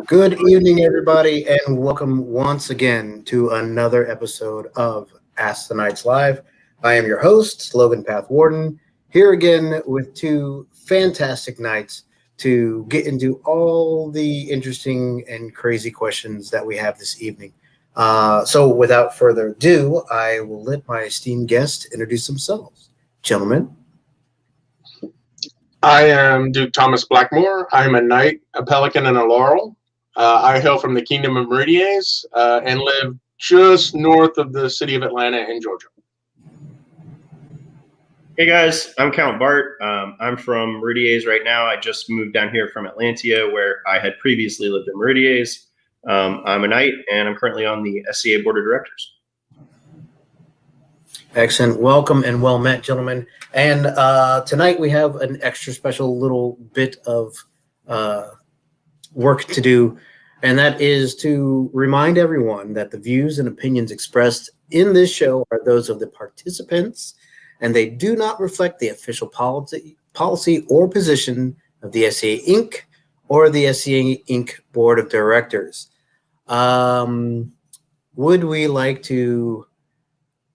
Good evening, everybody, and welcome once again to another episode of Ask the Knights Live. I am your host, Logan Path Warden, here again with two fantastic knights to get into all the interesting and crazy questions that we have this evening. So, without further ado, I will let my esteemed guests introduce themselves. Gentlemen. I am Duke Thomas Blackmore. I'm a knight, a pelican, and a laurel. I hail from the Kingdom of Meridies and live just north of the city of Atlanta in Georgia. Hey guys, I'm Count Bart. I'm from Meridies right now. I just moved down here from Atlantia, where I had previously lived in Meridies. I'm a knight, and I'm currently on the SCA Board of Directors. Excellent. Welcome and well met, gentlemen. And tonight we have an extra special little bit of work to do, and that is to remind everyone that the views and opinions expressed in this show are those of the participants, and they do not reflect the official policy or position of the SCA Inc. or the SCA Inc. Board of Directors. Would we like to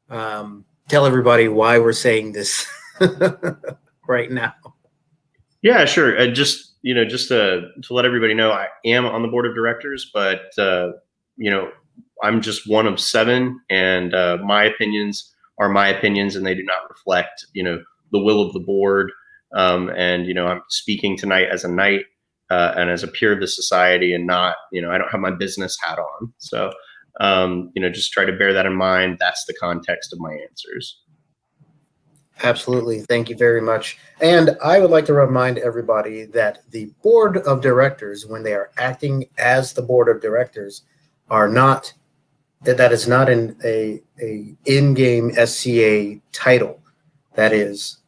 tell everybody why we're saying this right now? Yeah, sure. Just to let everybody know, I am on the board of directors, but I'm just one of seven, and my opinions are my opinions, and they do not reflect, the will of the board. And I'm speaking tonight as a knight and as a peer of the society, and not, I don't have my business hat on. So, just try to bear that in mind. That's the context of my answers. Absolutely. Thank you very much. And I would like to remind everybody that the board of directors, when they are acting as the board of directors, are not that is not a in-game SCA title. That is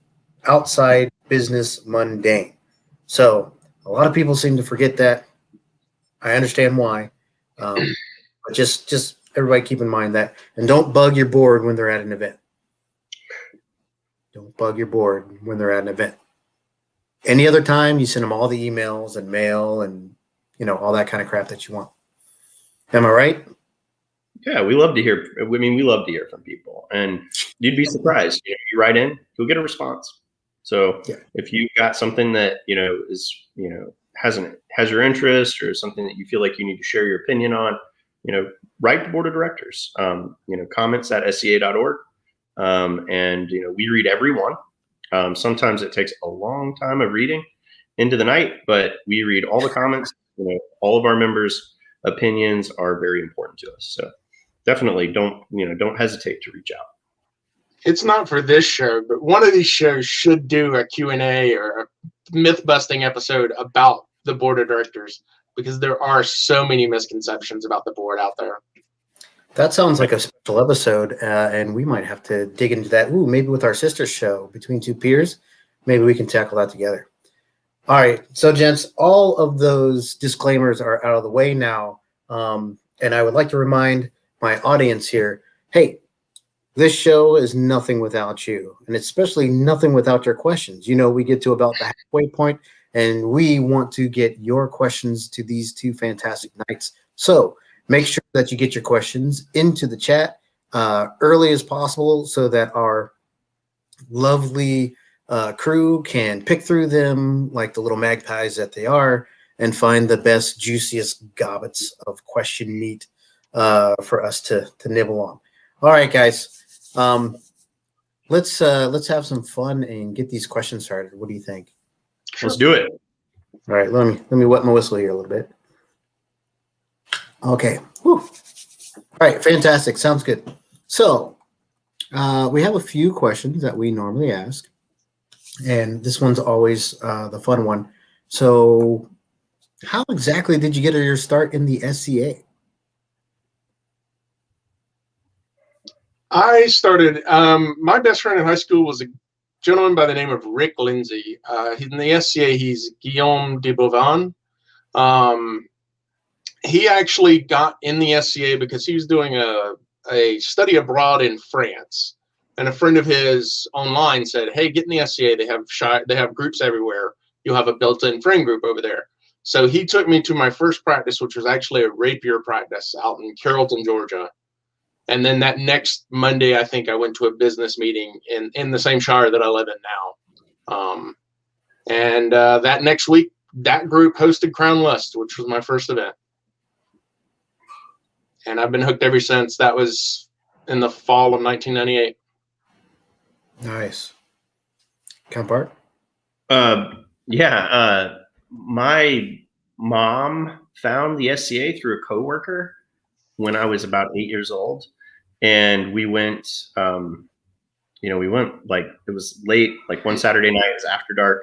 outside business mundane. So a lot of people seem to forget that. I understand why. But just everybody keep in mind that, and don't bug your board when they're at an event. Don't bug your board when they're at an event. Any other time, you send them all the emails and mail and, all that kind of crap that you want. Am I right? Yeah, we love to hear. We love to hear from people, and you'd be surprised. You write in, you'll get a response. So if you've got something that is has your interest, or something that you feel like you need to share your opinion on, write the board of directors. Comments at sca.org. And we read every one. Sometimes it takes a long time of reading into the night, but we read all the comments. All of our members' opinions are very important to us. So definitely don't hesitate to reach out. It's not for this show, but one of these shows should do a Q&A or a myth-busting episode about the board of directors, because there are so many misconceptions about the board out there. That sounds like a special episode, and we might have to dig into that. Ooh, maybe with our sister show, Between Two Peers, maybe we can tackle that together. All right, so gents, all of those disclaimers are out of the way now, and I would like to remind my audience here, hey, this show is nothing without you, and especially nothing without your questions. We get to about the halfway point, and we want to get your questions to these two fantastic knights. So make sure that you get your questions into the chat early as possible, so that our lovely crew can pick through them like the little magpies that they are, and find the best, juiciest gobbets of question meat for us to nibble on. All right, guys, let's have some fun and get these questions started. What do you think? Let's do it. All right, let me wet my whistle here a little bit. Okay. Whew. All right. Fantastic. Sounds good. So we have a few questions that we normally ask, and this one's always the fun one. So how exactly did you get your start in the SCA? I started, my best friend in high school was a gentleman by the name of Rick Lindsay. In the SCA, he's Guillaume de Bovan. He actually got in the SCA because he was doing a study abroad in France, and a friend of his online said, "Hey, get in the SCA. They have groups everywhere. You'll have a built-in friend group over there." So he took me to my first practice, which was actually a rapier practice out in Carrollton, Georgia. And then that next Monday, I think I went to a business meeting in the same shire that I live in now. And that next week, that group hosted Crown Lust, which was my first event. And I've been hooked ever since. That was in the fall of 1998. Nice. Count Bart? Yeah. My mom found the SCA through a coworker when I was about 8 years old. And we went, we went like, it was late, like one Saturday night, it was after dark.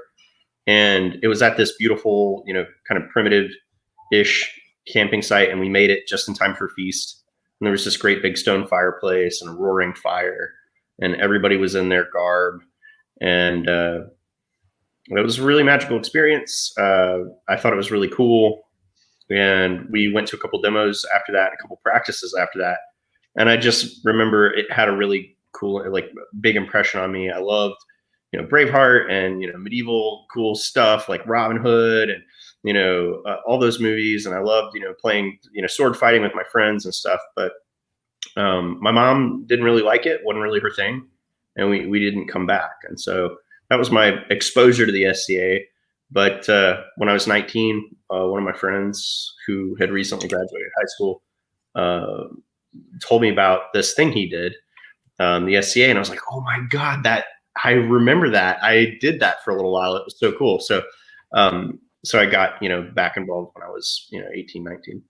And it was at this beautiful, kind of primitive-ish camping site. And we made it just in time for feast. And there was this great big stone fireplace and a roaring fire. And everybody was in their garb. And it was a really magical experience. I thought it was really cool. And we went to a couple demos after that, a couple practices after that. And I just remember it had a really cool, like, big impression on me. I loved, Braveheart and, medieval cool stuff like Robin Hood and, all those movies. And I loved, playing, sword fighting with my friends and stuff. But my mom didn't really like it, wasn't really her thing. And we didn't come back. And so that was my exposure to the SCA. But when I was 19, one of my friends who had recently graduated high school told me about this thing he did, the SCA, and I was like, oh my God, I remember that. I did that for a little while. It was so cool. So I got, back involved when I was, 18, 19.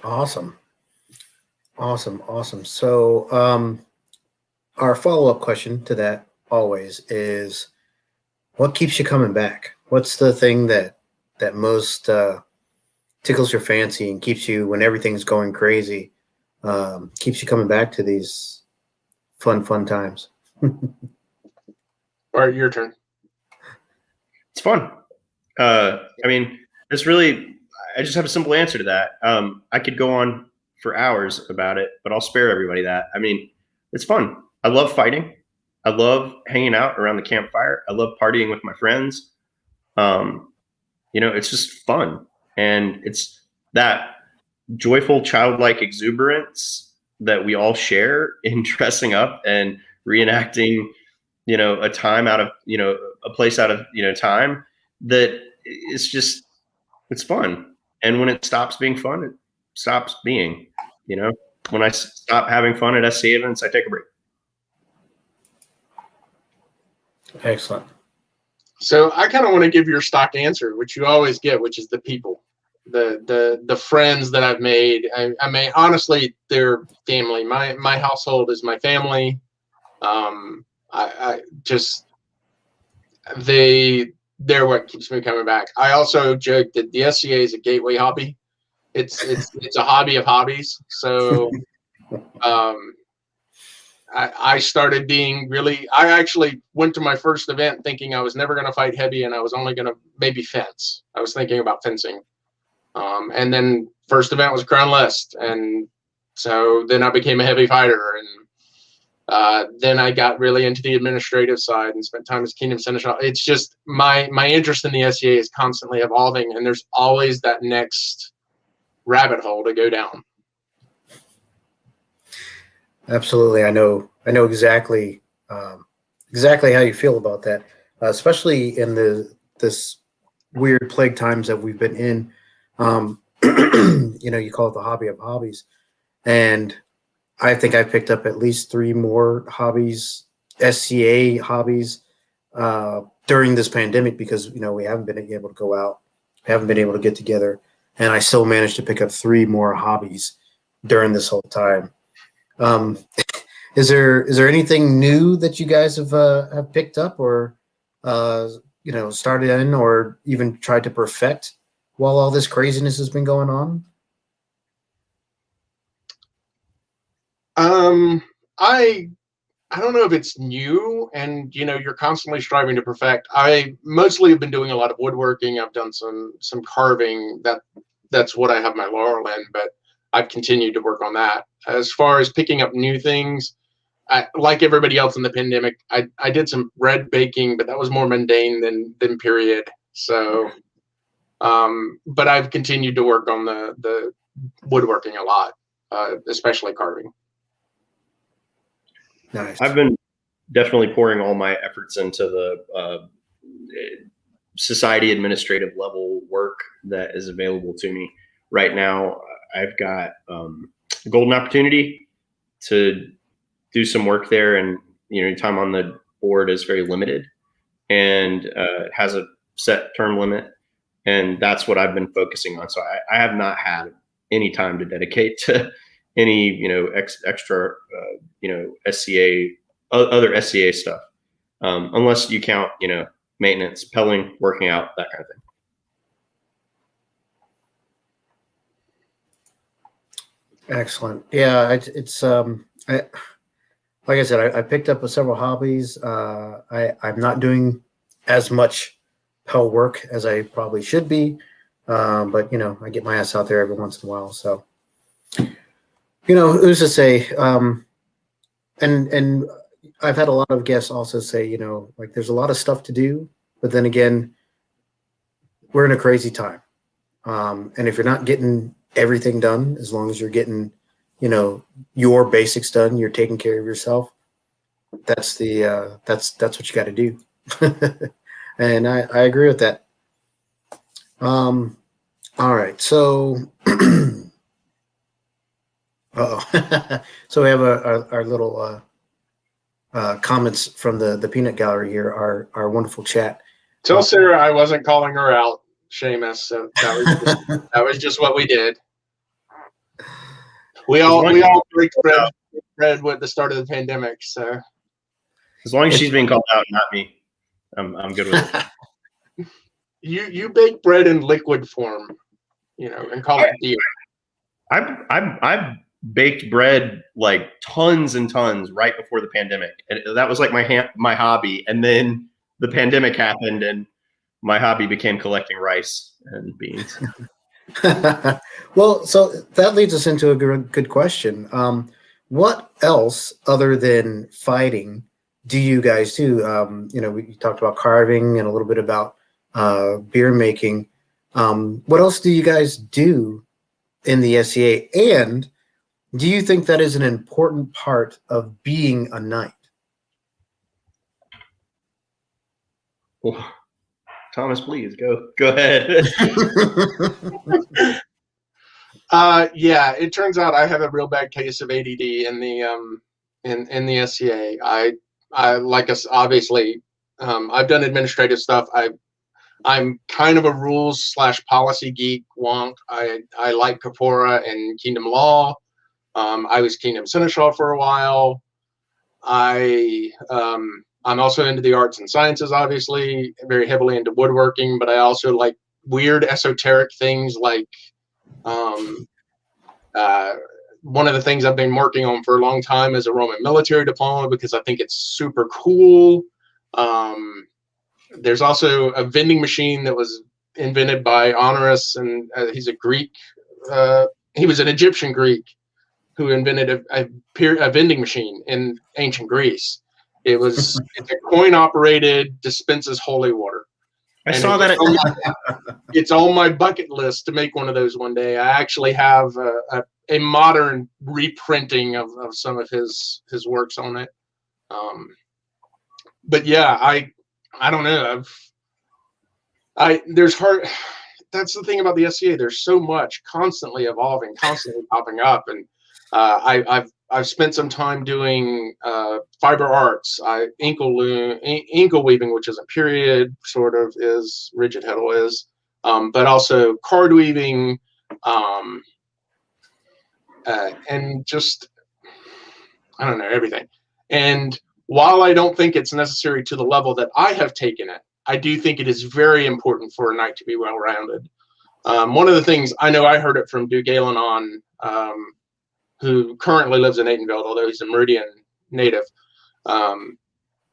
Awesome. So our follow-up question to that always is, what keeps you coming back? What's the thing that most tickles your fancy and keeps you, when everything's going crazy, keeps you coming back to these fun times? All right, your turn. It's fun. I just have a simple answer to that. I could go on for hours about it, but I'll spare everybody that. I mean, it's fun. I love fighting. I love hanging out around the campfire. I love partying with my friends. It's just fun. And it's that joyful, childlike exuberance that we all share in dressing up and reenacting, a time out of, a place out of, time, that it's fun. And when it stops being fun, it stops being, when I stop having fun at SCA events, I take a break. Excellent. So I kind of want to give your stock answer, which you always get, which is the people, the friends that I've made. I mean, honestly, they're family. My household is my family. They're what keeps me coming back. I also joke that the SCA is a gateway hobby. It's a hobby of hobbies. So I started being I actually went to my first event thinking I was never going to fight heavy and I was only going to maybe fence. I was thinking about fencing. And then first event was Crown List. And so then I became a heavy fighter. And then I got really into the administrative side and spent time as Kingdom Seneschal. It's just my interest in the SCA is constantly evolving. And there's always that next rabbit hole to go down. Absolutely. I know exactly how you feel about that, especially in this weird plague times that we've been in. You call it the hobby of hobbies. And I think I picked up at least 3 more hobbies, SCA hobbies, during this pandemic because, we haven't been able to go out, haven't been able to get together. And I still managed to pick up 3 more hobbies during this whole time. Is there anything new that you guys have picked up or started in or even tried to perfect while all this craziness has been going on? I don't know if it's new and you're constantly striving to perfect. I mostly have been doing a lot of woodworking. I've done some carving. That's what I have my laurel in, but I've continued to work on that. As far as picking up new things, like everybody else in the pandemic, I did some bread baking, but that was more mundane than period. So But I've continued to work on the woodworking a lot, especially carving. Nice. I've been definitely pouring all my efforts into the society administrative level work that is available to me right now. I've got a golden opportunity to do some work there, and time on the board is very limited, and it has a set term limit, and that's what I've been focusing on. So I have not had any time to dedicate to any extra SCA, other SCA stuff, unless you count maintenance, pelling, working out, that kind of thing. Excellent. Yeah, it's like I said, I picked up several hobbies. I'm not doing as much Pell work as I probably should be, but I get my ass out there every once in a while. So, who's to say? And I've had a lot of guests also say, like there's a lot of stuff to do, but then again, we're in a crazy time, and if you're not getting everything done, as long as you're getting your basics done, you're taking care of yourself, that's what you got to do. And I agree with that. All right, so so we have our little comments from the peanut gallery here, our wonderful chat. Tell Sarah I wasn't calling her out, Seamus. So that was just what we did. We all break bread with the start of the pandemic. So as long as she's being called out, not me, I'm good with it. You bake bread in liquid form, and call it deal. I've baked bread like tons and tons right before the pandemic, and that was like my hobby. And then the pandemic happened, and my hobby became collecting rice and beans. Well, so that leads us into a good question. What else other than fighting do you guys do? We talked about carving and a little bit about beer making. What else do you guys do in the SCA? And do you think that is an important part of being a knight? Well, Thomas, please go ahead. Yeah, it turns out I have a real bad case of ADD in the SCA. I like us obviously. I've done administrative stuff. I'm kind of a rules / policy geek wonk. I like Corpora and Kingdom Law. I was Kingdom Seneschal for a while. I'm also into the arts and sciences, obviously, very heavily into woodworking, but I also like weird esoteric things like one of the things I've been working on for a long time is a Roman military diploma because I think it's super cool. There's also a vending machine that was invented by Honorius, and he's a Greek. He was an Egyptian Greek who invented a vending machine in ancient Greece. It's a coin-operated, dispenses holy water. I saw that. It's on my bucket list to make one of those one day. I actually have a modern reprinting of some of his works on it. But yeah, I don't know. That's the thing about the SCA. There's so much constantly evolving, constantly popping up, and I've spent some time doing fiber arts, inkle weaving, which is a period, sort of is rigid heddle is, but also card weaving, and just I don't know, everything. And while I don't think it's necessary to the level that I have taken it, I do think it is very important for a knight to be well-rounded. One of the things I know, I heard it from Duke Galenon, who currently lives in Aidenveld, although he's a Meridian native.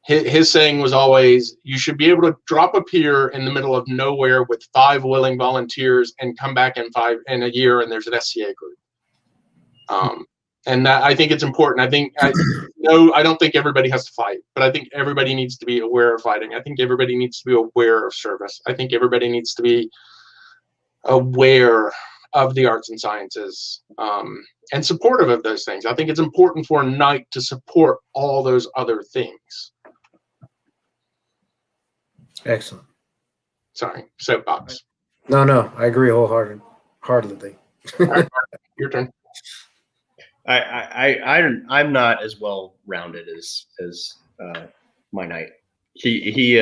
His saying was always, you should be able to drop a pier in the middle of nowhere with 5 willing volunteers and come back in a year and there's an SCA group. And that, I think it's important. I don't think everybody has to fight, but I think everybody needs to be aware of fighting. I think everybody needs to be aware of service. I think everybody needs to be aware of the arts and sciences, and supportive of those things. I think it's important for a knight to support all those other things. Excellent. Sorry, soapbox. No, I agree wholeheartedly. Right, your turn. I'm not as well rounded as my knight. He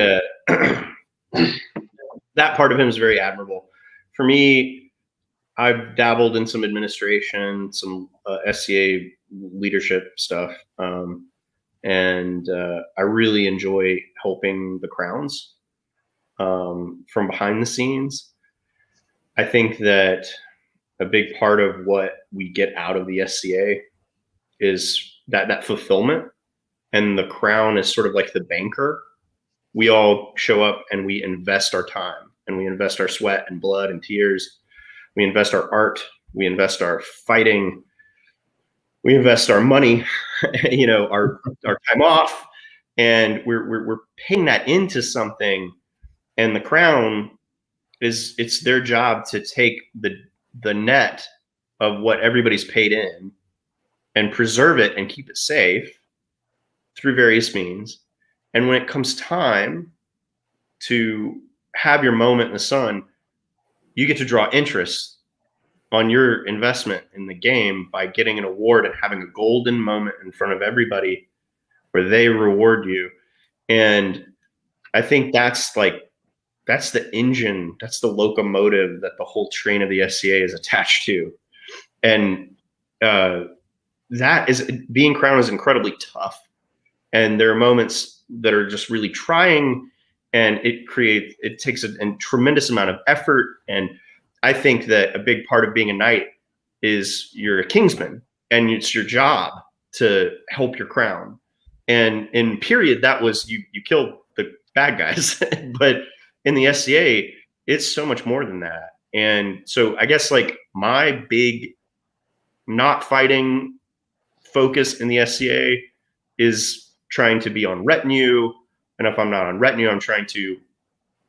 that part of him is very admirable. For me, I've dabbled in some administration, some SCA leadership stuff, and I really enjoy helping the crowns from behind the scenes. I think that a big part of what we get out of the SCA is that fulfillment, and the crown is sort of like the banker. We all show up and we invest our time, and we invest our sweat and blood and tears. We invest our art, we invest our fighting, we invest our money, our time off, and we're paying that into something. And the crown it's their job to take the net of what everybody's paid in and preserve it and keep it safe through various means. And when it comes time to have your moment in the sun, you get to draw interest on your investment in the game by getting an award and having a golden moment in front of everybody where they reward you. And I think that's the engine, that's the locomotive that the whole train of the SCA is attached to. And that is, being crowned is incredibly tough. And there are moments that are just really trying, and it takes a tremendous amount of effort. And I think that a big part of being a knight is you're a kingsman, and it's your job to help your crown. And in period, that was you killed the bad guys. But in the SCA, it's so much more than that. And so I guess my big not fighting focus in the SCA is trying to be on retinue. And if I'm not on retinue, I'm trying to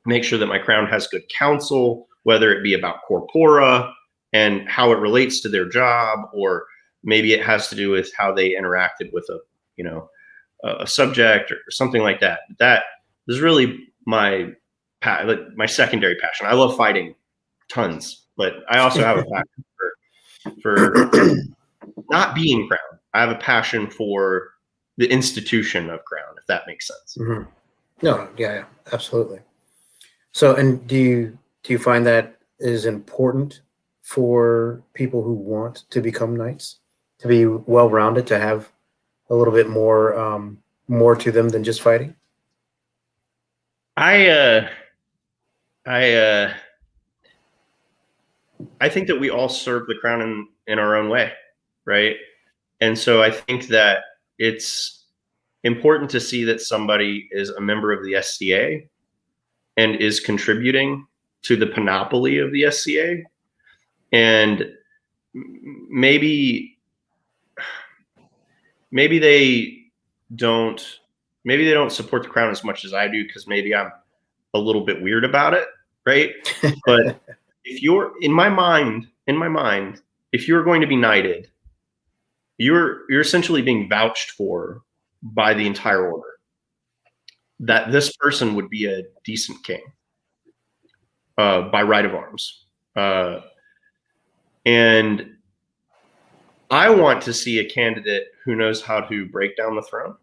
make sure that my crown has good counsel, whether it be about corpora and how it relates to their job, or maybe it has to do with how they interacted with a subject or something like that. That is really my secondary passion. I love fighting tons, but I also have a passion for not being crowned. I have a passion for the institution of crown, if that makes sense. Mm-hmm. No, yeah, absolutely. So, and do you find that is important for people who want to become knights, to be well-rounded, to have a little bit more to them than just fighting? I think that we all serve the crown in our own way, right? And so I think that it's important to see that somebody is a member of the SCA and is contributing to the panoply of the SCA. And maybe they don't support the crown as much as I do, because maybe I'm a little bit weird about it, right? But if you're in my mind, if you're going to be knighted, you're essentially being vouched for by the entire order that this person would be a decent king by right of arms. And I want to see a candidate who knows how to break down the throne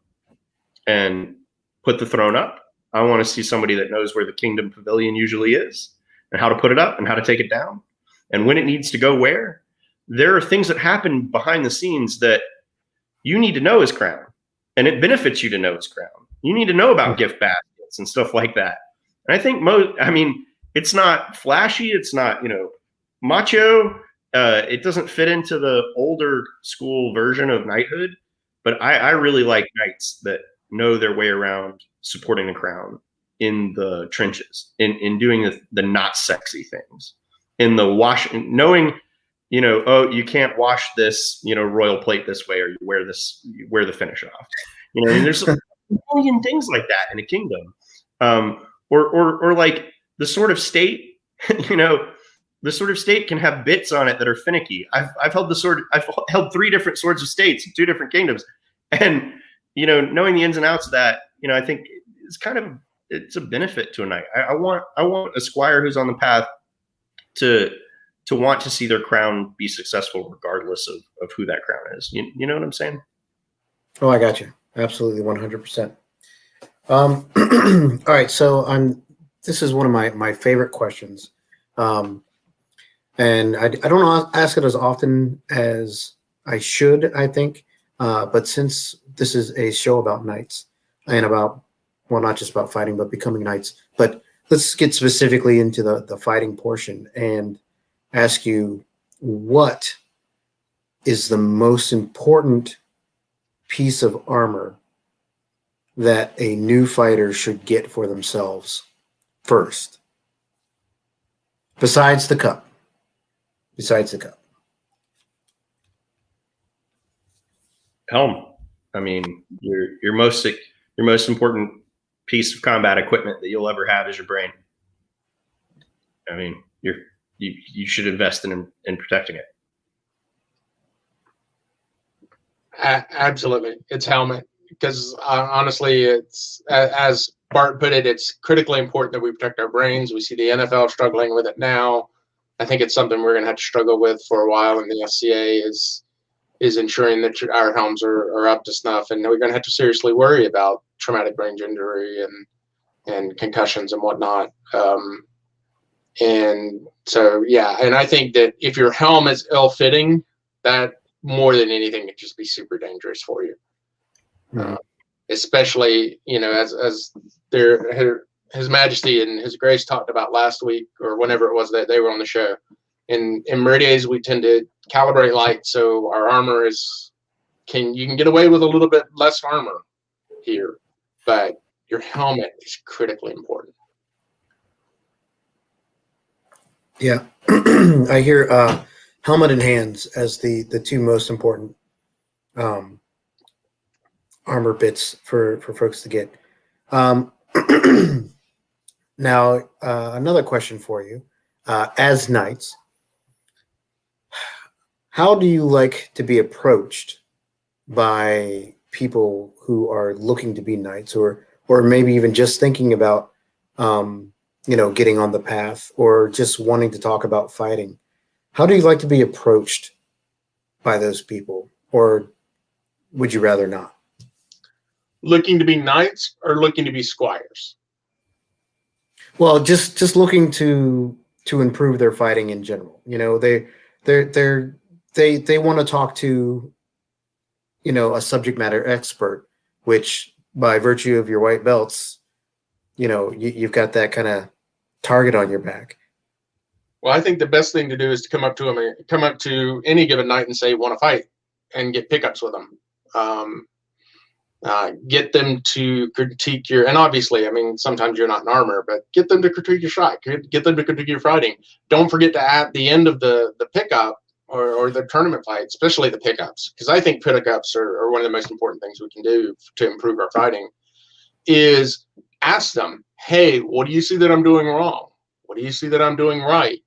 and put the throne up. I want to see somebody that knows where the kingdom pavilion usually is and how to put it up and how to take it down and when it needs to go where. There are things that happen behind the scenes that you need to know as crown, and it benefits you to know as crown. You need to know about gift baskets and stuff like that. And I think it's not flashy. It's not, macho. It doesn't fit into the older school version of knighthood, but I really like knights that know their way around supporting the crown in the trenches, in doing the not sexy things, in the knowing, you can't wash this, royal plate this way, or you wear the finish off. There's a million things like that in a kingdom. Or like the sort of state, the Sword of State can have bits on it that are finicky. I've held I've held 3 different Swords of States in 2 different kingdoms, and knowing the ins and outs of that, I think it's a benefit to a knight. I want a squire who's on the path to want to see their crown be successful, regardless of who that crown is. You know what I'm saying? Oh, I got you. Absolutely, 100%. All right, so this is one of my favorite questions, and I don't ask it as often as I should, I think, but since this is a show about knights and about, well, not just about fighting, but becoming knights, but let's get specifically into the fighting portion and ask you, what is the most important piece of armor that a new fighter should get for themselves first, besides the cup? Helm. I mean, your most important piece of combat equipment that you'll ever have is your brain. I mean, you should invest in protecting it. Absolutely, it's helmet, because honestly, it's, as Bart put it, it's critically important that we protect our brains. We see the NFL struggling with it now. I think it's something we're going to have to struggle with for a while, and the SCA is ensuring that our helms are up to snuff, and we're going to have to seriously worry about traumatic brain injury and concussions and whatnot. And so, yeah, and I think that if your helm is ill-fitting, that more than anything could just be super dangerous for you. Especially, as His Majesty and His Grace talked about last week, or whenever it was that they were on the show. In Meridians, we tend to calibrate light, so our armor you can get away with a little bit less armor here, but your helmet is critically important. Yeah, I hear helmet and hands as the 2 most important armor bits for folks to get. Now, another question for you. As knights, how do you like to be approached by people who are looking to be knights, or maybe even just thinking about getting on the path, or just wanting to talk about fighting? How do you like to be approached by those people, or would you rather not? Looking to be knights or looking to be squires? Well, just looking to improve their fighting in general. They want to talk to a subject matter expert, which by virtue of your white belts, you've got that kind of target on your back. Well, I think the best thing to do is to come up to any given knight and say, "Want to fight?" and get pickups with them. Get them to critique and obviously, I mean, sometimes you're not in armor, but get them to critique your shot. Get them to critique your fighting. Don't forget to, at the end of the pickup or the tournament fight, especially the pickups, because I think pickups are one of the most important things we can do to improve our fighting, is ask them, "Hey, what do you see that I'm doing wrong? What do you see that I'm doing right?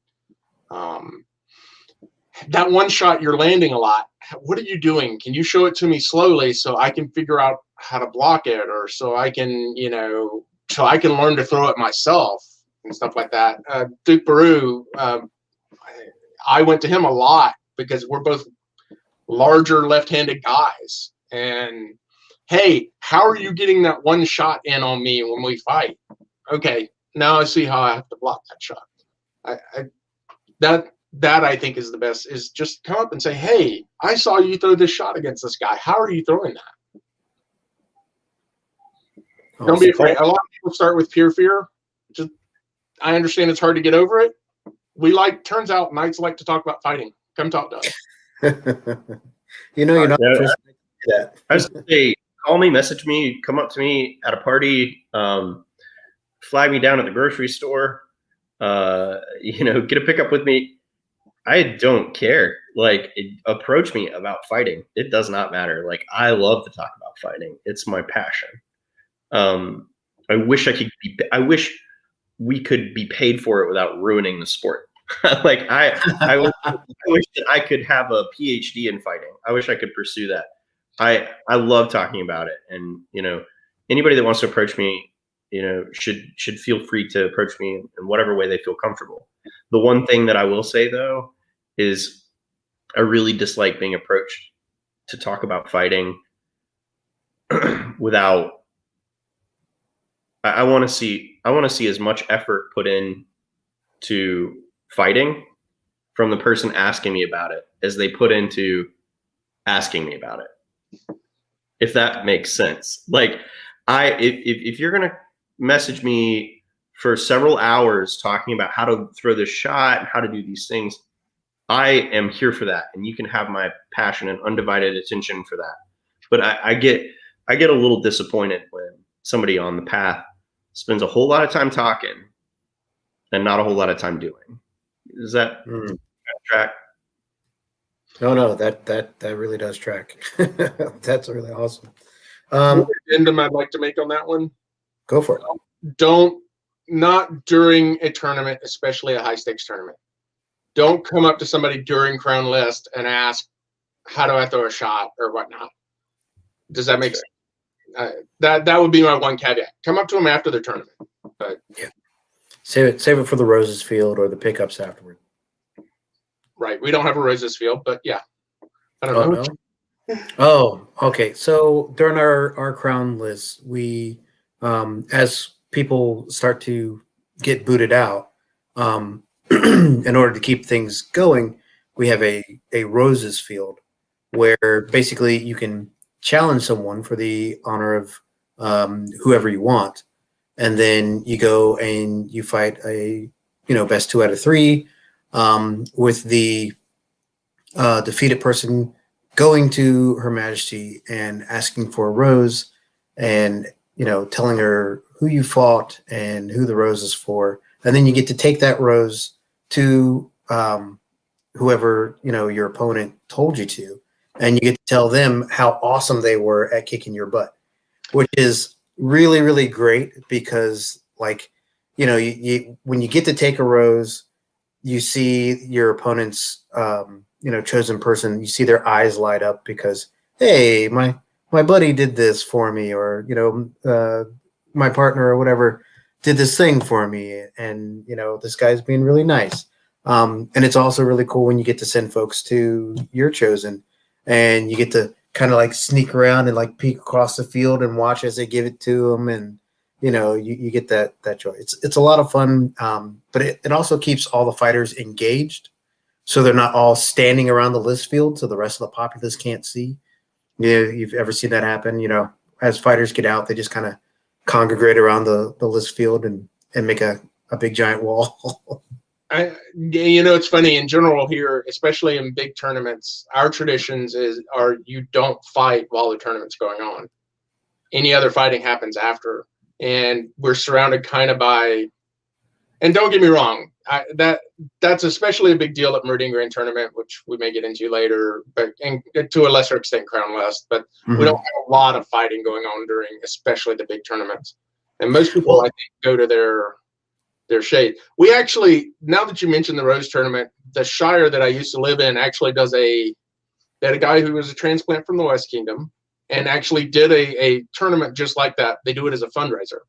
That one shot you're landing a lot, what are you doing? Can you show it to me slowly so I can figure out how to block it, or so I can learn to throw it myself," and stuff like that. Duke Baru, I went to him a lot because we're both larger left-handed guys. And, "Hey, how are you getting that one shot in on me when we fight? Okay, now I see how I have to block that shot." That I think is the best, is just come up and say, "Hey, I saw you throw this shot against this guy. How are you throwing that?" Don't be afraid. A lot of people start with pure fear. I understand it's hard to get over it. Turns out knights like to talk about fighting. Come talk to us. You're not the first to do that. I was going to say, call me, message me, come up to me at a party, flag me down at the grocery store, get a pickup with me. I don't care. Approach me about fighting. It does not matter. I love to talk about fighting. It's my passion. I wish we could be paid for it without ruining the sport. Like I wish that I could have a PhD in fighting. I wish I could pursue that. I love talking about it, and anybody that wants to approach me, should feel free to approach me in whatever way they feel comfortable. The one thing that I will say though is I really dislike being approached to talk about fighting without. I want to see as much effort put in to fighting from the person asking me about it as they put into asking me about it. If that makes sense. Like if you're going to message me for several hours talking about how to throw this shot and how to do these things, I am here for that. And you can have my passion and undivided attention for that. But I get a little disappointed when somebody on the path spends a whole lot of time talking and not a whole lot of time doing. Is that track? No, that really does track. That's really awesome. Addendum I'd like to make on that one. Go for it. Not during a tournament, especially a high stakes tournament. Don't come up to somebody during Crown List and ask, how do I throw a shot or whatnot? Does that make sense? That would be my one caveat. Come up to them after the tournament. But yeah. Save it for the Roses Field or the pickups afterward. Right. We don't have a Roses Field, but yeah. I don't know. No? Oh, okay. So during our Crown List, we, as people start to get booted out, in order to keep things going, we have a Roses Field where basically you can challenge someone for the honor of whoever you want, and then you go and you fight a best 2 out of 3, with the defeated person going to Her Majesty and asking for a rose, and telling her who you fought and who the rose is for, and then you get to take that rose to whoever your opponent told you to, and you get to tell them how awesome they were at kicking your butt, which is really, really great because, like, you when you get to take a rose, you see your opponent's chosen person, you see their eyes light up because, hey, my buddy did this for me, or my partner or whatever did this thing for me, and this guy's being really nice. And it's also really cool when you get to send folks to your chosen, and you get to kind of like sneak around and like peek across the field and watch as they give it to them, and you get that joy. It's a lot of fun, but it also keeps all the fighters engaged, so they're not all standing around the list field so the rest of the populace can't see. You've ever seen that happen? As fighters get out, they just kind of congregate around the list field and make a big giant wall. It's funny in general here, especially in big tournaments, our traditions are you don't fight while the tournament's going on. Any other fighting happens after, and we're surrounded kind of by, and don't get me wrong, that's especially a big deal at Meridian Grand Tournament, which we may get into later, but and to a lesser extent Crown West, but we don't have a lot of fighting going on during especially the big tournaments. And most people I think go to their shade. We actually, now that you mentioned the Rose Tournament, the Shire that I used to live in actually they had a guy who was a transplant from the West Kingdom and actually did a tournament just like that. They do it as a fundraiser.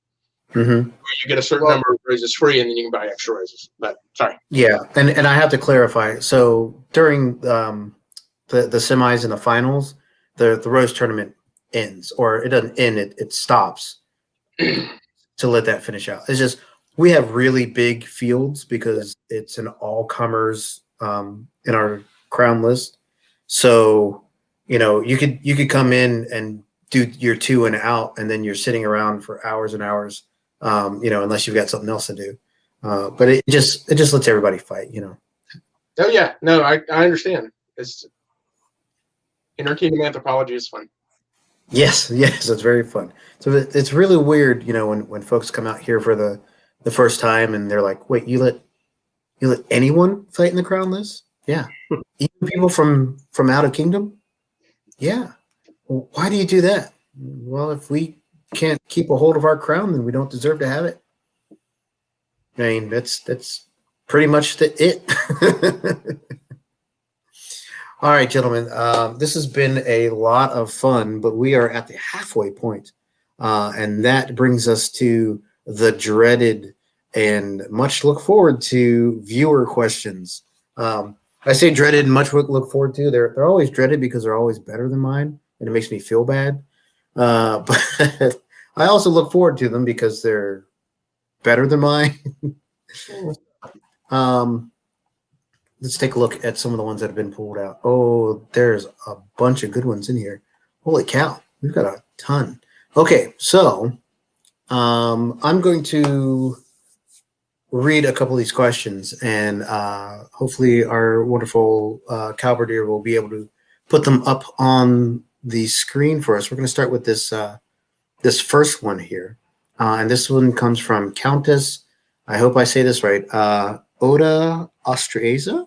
Where you get a certain number of roses free, and then you can buy extra roses. But sorry. Yeah, and I have to clarify. So during the semis and the finals, the Rose Tournament ends, or it doesn't end. It stops to let that finish out. It's just we have really big fields because it's an all comers in our Crown List. So you could come in and do your 2 and out, and then you're sitting around for hours and hours. Unless you've got something else to do. But it just lets everybody fight, Oh yeah, no, I understand. It's Interkingdom anthropology is fun. Yes, it's very fun. So it's really weird, when folks come out here for the first time and they're like, "Wait, you let anyone fight in the Crown List?" Yeah, even people from out of kingdom. Yeah, well, why do you do that? Well, if we can't keep a hold of our crown, then we don't deserve to have it. I mean, that's pretty much it. All right, gentlemen. This has been a lot of fun, but we are at the halfway point, and that brings us to the dreaded and much look forward to viewer questions. I say dreaded and much look forward to. They're always dreaded because they're always better than mine, and it makes me feel bad. But I also look forward to them because they're better than mine. Let's take a look at some of the ones that have been pulled out. Oh, there's a bunch of good ones in here. Holy cow, we've got a ton. Okay, so I'm going to read a couple of these questions, and hopefully our wonderful Calverdier will be able to put them up on the screen for us. We're going to start with this this first one here, and this one comes from Countess. I hope I say this right. Oda Ostraza?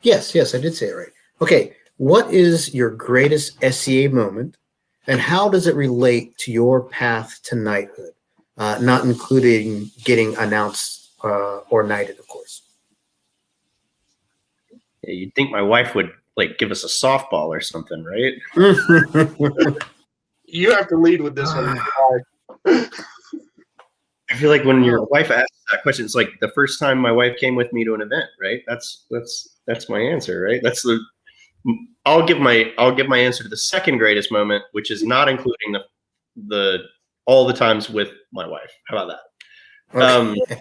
Yes, I did say it right. Okay, what is your greatest SCA moment, and how does it relate to your path to knighthood? Not including getting announced or knighted, of course. Yeah, you'd think my wife would like give us a softball or something, right? You have to lead with this one. I feel like when your wife asks that question, it's like the first time my wife came with me to an event, right? That's my answer, right? I'll give my answer to the second greatest moment, which is not including the all the times with my wife. How about that? Okay.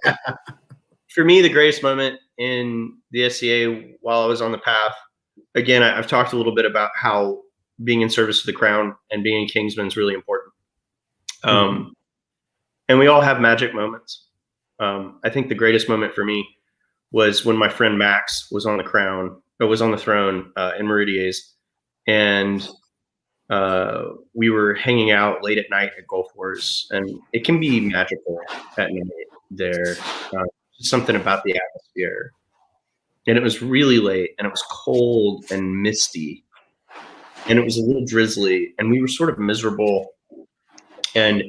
For me, the greatest moment in the SCA while I was on the path, again, I've talked a little bit about how being in service to the crown and being a Kingsman is really important. And we all have magic moments. I think the greatest moment for me was when my friend Max was on the throne in Mauritius, and we were hanging out late at night at Gulf Wars, and it can be magical at night there. Something about the atmosphere, and it was really late, and it was cold and misty, and it was a little drizzly, and we were sort of miserable. And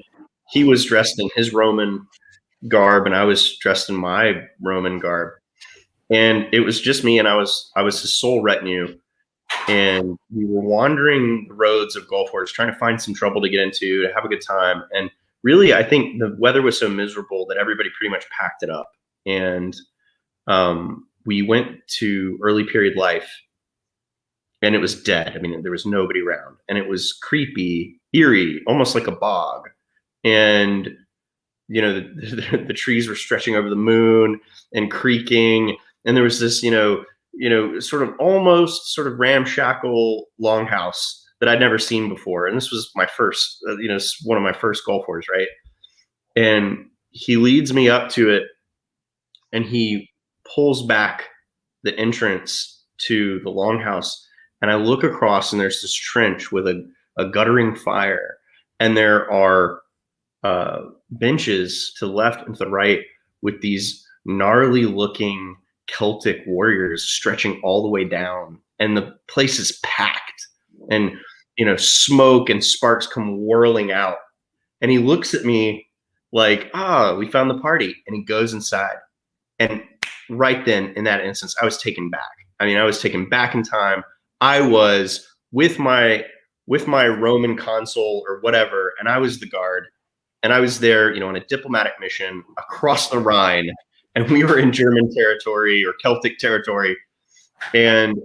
he was dressed in his Roman garb, and I was dressed in my Roman garb, and it was just me, and I was his sole retinue, and we were wandering the roads of Gulf Wars, trying to find some trouble to get into, to have a good time. And really, I think the weather was so miserable that everybody pretty much packed it up, and we went to early period life, and it was dead. I mean, there was nobody around, and it was creepy, eerie, almost like a bog. And you know, the trees were stretching over the moon and creaking, and there was this, sort of almost sort of ramshackle longhouse that I'd never seen before. And this was my first, one of my first Gulf Wars, right? And he leads me up to it, and he pulls back the entrance to the longhouse, and I look across, and there's this trench with a guttering fire, and there are benches to the left and to the right with these gnarly looking Celtic warriors stretching all the way down, and the place is packed, and smoke and sparks come whirling out, and he looks at me like, we found the party, and he goes inside. And right then, in that instance, I was taken back. I mean, I was taken back in time. I was with my Roman consul or whatever, and I was the guard. And I was there, on a diplomatic mission across the Rhine, and we were in German territory or Celtic territory. And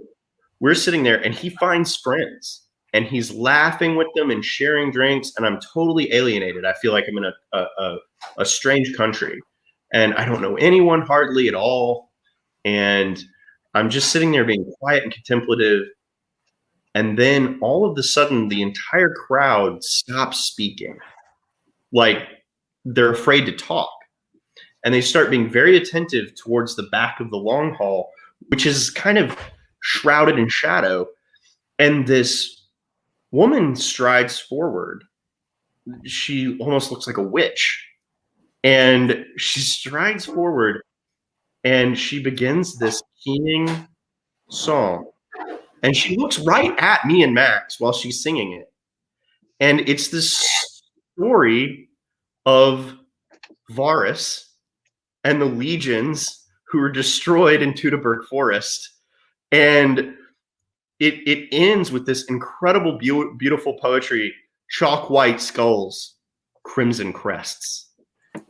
we're sitting there, and he finds friends, and he's laughing with them and sharing drinks. And I'm totally alienated. I feel like I'm in a strange country, and I don't know anyone hardly at all. And I'm just sitting there being quiet and contemplative. And then all of a sudden, the entire crowd stops speaking. Like they're afraid to talk, and they start being very attentive towards the back of the long hall, which is kind of shrouded in shadow. And this woman strides forward. She almost looks like a witch, and she strides forward, and she begins this keening song, and she looks right at me and Max while she's singing it. And it's this story of Varus and the legions who were destroyed in Teutoburg Forest. And it ends with this incredible, beautiful poetry, chalk white skulls, crimson crests.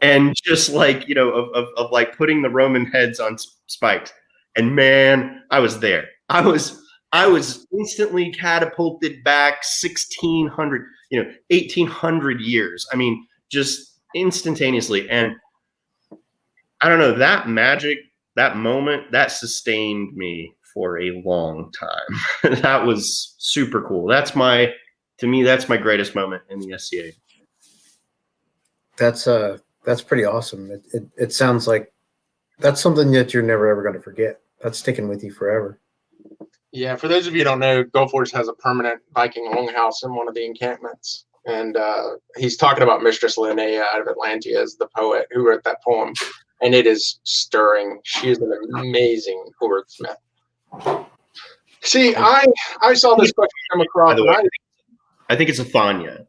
And just like, of like putting the Roman heads on spikes. And man, I was there. I was instantly catapulted back 1,600, 1,800 years. I mean, just instantaneously. And I don't know, that magic, that moment, that sustained me for a long time. That was super cool. To me, that's my greatest moment in the SCA. That's pretty awesome. It sounds like that's something that you're never ever going to forget. That's sticking with you forever. Yeah, for those of you who don't know, Gulf Wars has a permanent Viking longhouse in one of the encampments. And he's talking about Mistress Linnea out of Atlantia as the poet who wrote that poem. And it is stirring. She is an amazing wordsmith. See, I saw this question come across. I think it's Athania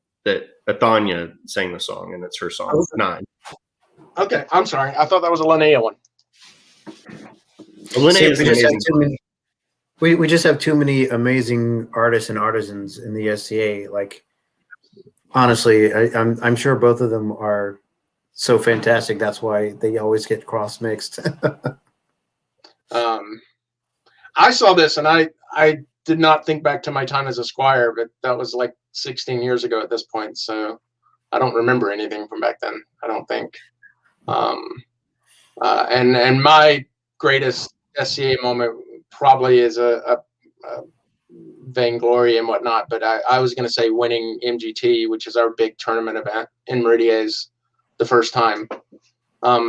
sang the song, and it's her song. Nine. Okay, I'm sorry. I thought that was a Linnea one. We just have too many amazing artists and artisans in the SCA. Like, honestly, I'm sure both of them are so fantastic. That's why they always get cross mixed. I saw this and I did not think back to my time as a squire, but that was like 16 years ago at this point. So I don't remember anything from back then, I don't think. And my greatest SCA moment probably is a vainglory and whatnot, but I was going to say winning MGT, which is our big tournament event in Meridies the first time,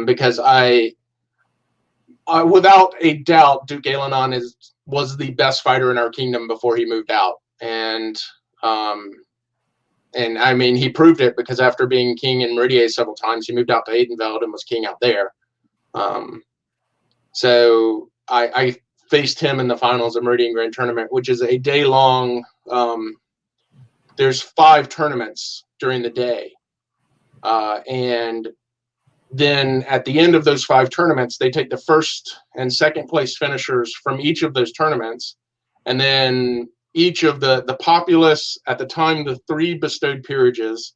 because I without a doubt, Duke Alenon was the best fighter in our kingdom before he moved out, and I mean he proved it, because after being king in Meridies several times, he moved out to Aidenveld and was king out there. So I faced him in the finals of Meridian Grand Tournament, which is a day-long. There's 5 tournaments during the day, and then at the end of those 5 tournaments, they take the first and second place finishers from each of those tournaments, and then each of the populace at the time, the 3 bestowed peerages,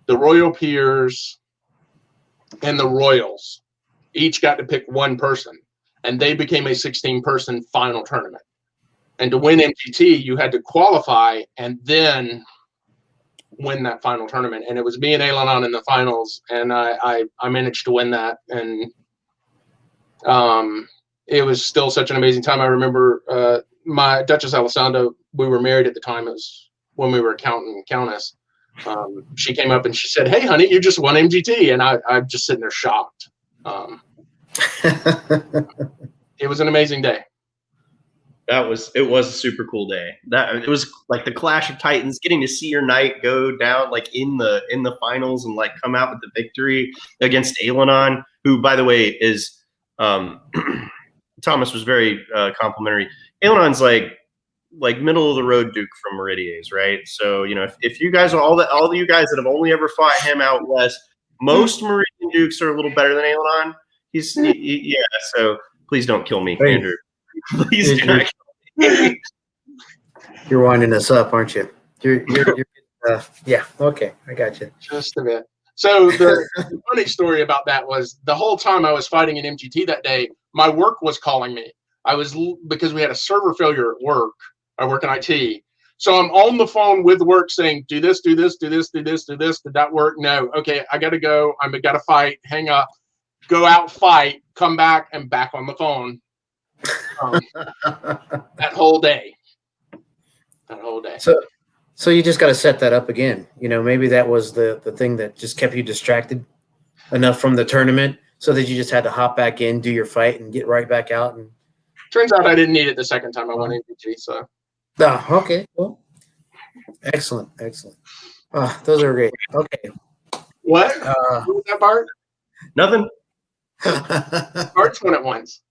the royal peers, and the royals, each got to pick one person, and they became a 16-person final tournament. And to win MGT, you had to qualify and then win that final tournament. And it was me and Alenon in the finals, and I managed to win that. And it was still such an amazing time. I remember my Duchess Alessandra, we were married at the time. It was when we were accountant and countess. She came up and she said, "Hey, honey, you just won MGT." And I'm just sitting there shocked. It was an amazing day. It was a super cool day. It was like the Clash of Titans, getting to see your knight go down like in the finals and like come out with the victory against Alenon, who, by the way, is Thomas was very complimentary. Alenon's like middle of the road Duke from Meridies, right? So if you guys are all of you guys that have only ever fought him out west, most Meridian Dukes are a little better than Alenon. Yeah. So please don't kill me, Andrew. Please do not. You're winding us up, aren't you? You're yeah. Okay, I got you. Just a bit. So the funny story about that was the whole time I was fighting in MGT that day, my work was calling me. Because we had a server failure at work. I work in IT. So I'm on the phone with work saying, do this, do this, do this, do this, do this. Did that work? No. Okay, I got to go. I got to fight. Hang up. Go out, fight, come back, and back on the phone. That whole day. So you just got to set that up again. Maybe that was the thing that just kept you distracted enough from the tournament, so that you just had to hop back in, do your fight, and get right back out. And turns out I didn't need it the second time I won MGT. So. Okay. Well, excellent. Those are great. Okay. What? What was that, Bart? Nothing. Bart's won it once.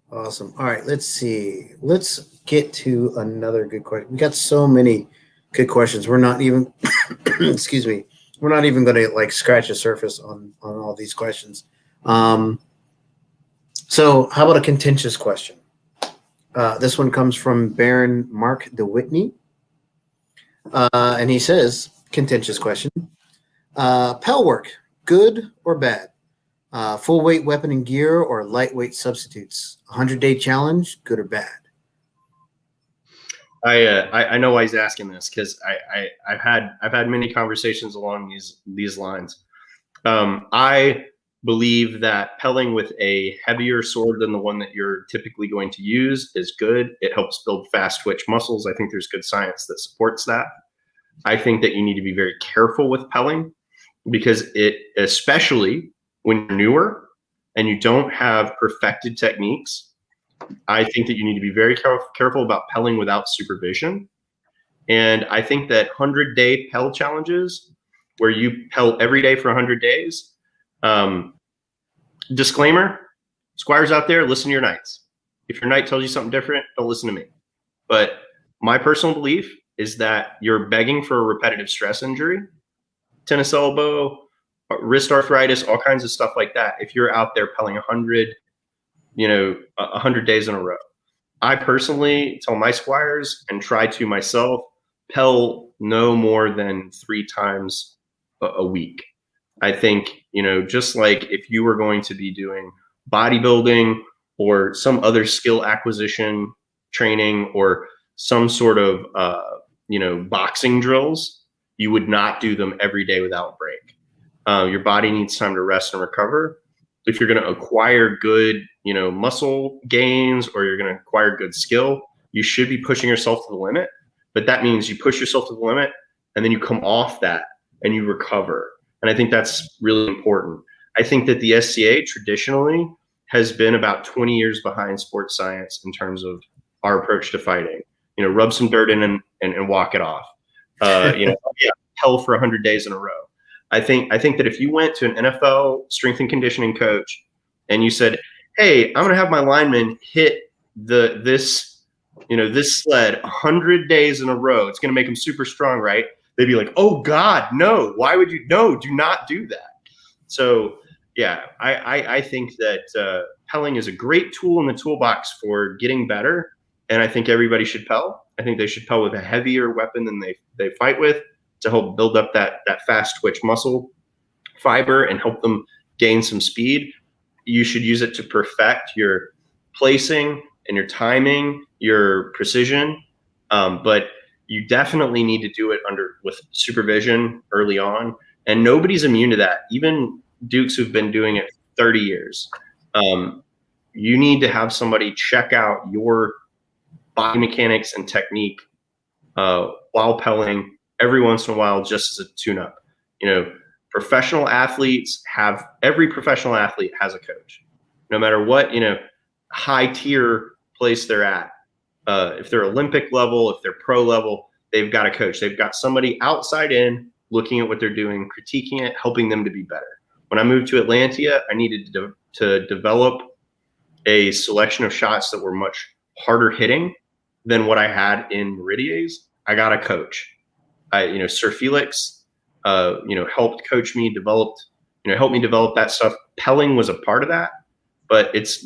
Awesome. All right, let's see. Let's get to another good question. We got so many good questions. We're not even excuse me. We're not even going to scratch the surface on all these questions. So how about a contentious question? This one comes from Baron Mark DeWhitney. And he says, contentious question. Pell work, good or bad? Full weight weapon and gear or lightweight substitutes? 100-day challenge, good or bad? I know why he's asking this, because I've had many conversations along these lines. I believe that pelling with a heavier sword than the one that you're typically going to use is good. It helps build fast twitch muscles. I think there's good science that supports that. I think that you need to be very careful with pelling, because especially when you're newer and you don't have perfected techniques, I think that you need to be very careful about pelling without supervision. And I think that 100-day pell challenges, where you pell every day for 100 days, disclaimer, squires out there, listen to your knights. If your knight tells you something different, don't listen to me. But my personal belief is that you're begging for a repetitive stress injury, tennis elbow, wrist arthritis, all kinds of stuff like that, if you're out there pelling 100 days in a row. I personally tell my squires, and try to myself, pell no more than 3 times a week. I think, just like if you were going to be doing bodybuilding or some other skill acquisition training, or some sort of, boxing drills, you would not do them every day without break. Your body needs time to rest and recover. If you're going to acquire good, muscle gains, or you're going to acquire good skill, you should be pushing yourself to the limit. But that means you push yourself to the limit, and then you come off that and you recover. And I think that's really important. I think that the SCA traditionally has been about 20 years behind sports science in terms of our approach to fighting. Rub some dirt in and walk it off. Hell for 100 days in a row. I think that if you went to an NFL strength and conditioning coach and you said, "Hey, I'm going to have my lineman hit this sled 100 days in a row. It's going to make them super strong, right?" They'd be like, "Oh God, no! Why would you? No, do not do that." So yeah, I think that pelling is a great tool in the toolbox for getting better, and I think everybody should pell. I think they should pell with a heavier weapon than they fight with, to help build up that fast twitch muscle fiber and help them gain some speed. You should use it to perfect your placing and your timing, your precision. But you definitely need to do it with supervision early on. And nobody's immune to that. Even Dukes who've been doing it 30 years. You need to have somebody check out your body mechanics and technique while pelling every once in a while, just as a tune-up. Professional athletes every professional athlete has a coach, no matter what, high tier place they're at. If they're Olympic level, if they're pro level, they've got a coach. They've got somebody outside in looking at what they're doing, critiquing it, helping them to be better. When I moved to Atlantia, I needed to develop a selection of shots that were much harder hitting than what I had in Meridiers. I got a coach. Sir Felix, helped coach me, helped me develop that stuff. Pelling was a part of that, but it's,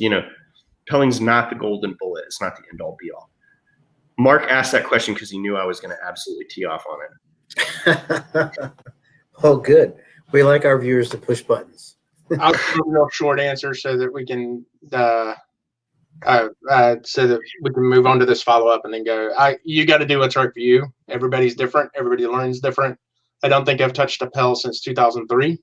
pelling's not the golden bullet. It's not the end all be all. Mark asked that question because he knew I was going to absolutely tee off on it. Oh, good. We like our viewers to push buttons. I'll give a real short answer so that we can move on to this follow-up and then go. You got to do what's right for you. Everybody's different. Everybody learns different. I don't think I've touched a pell since 2003.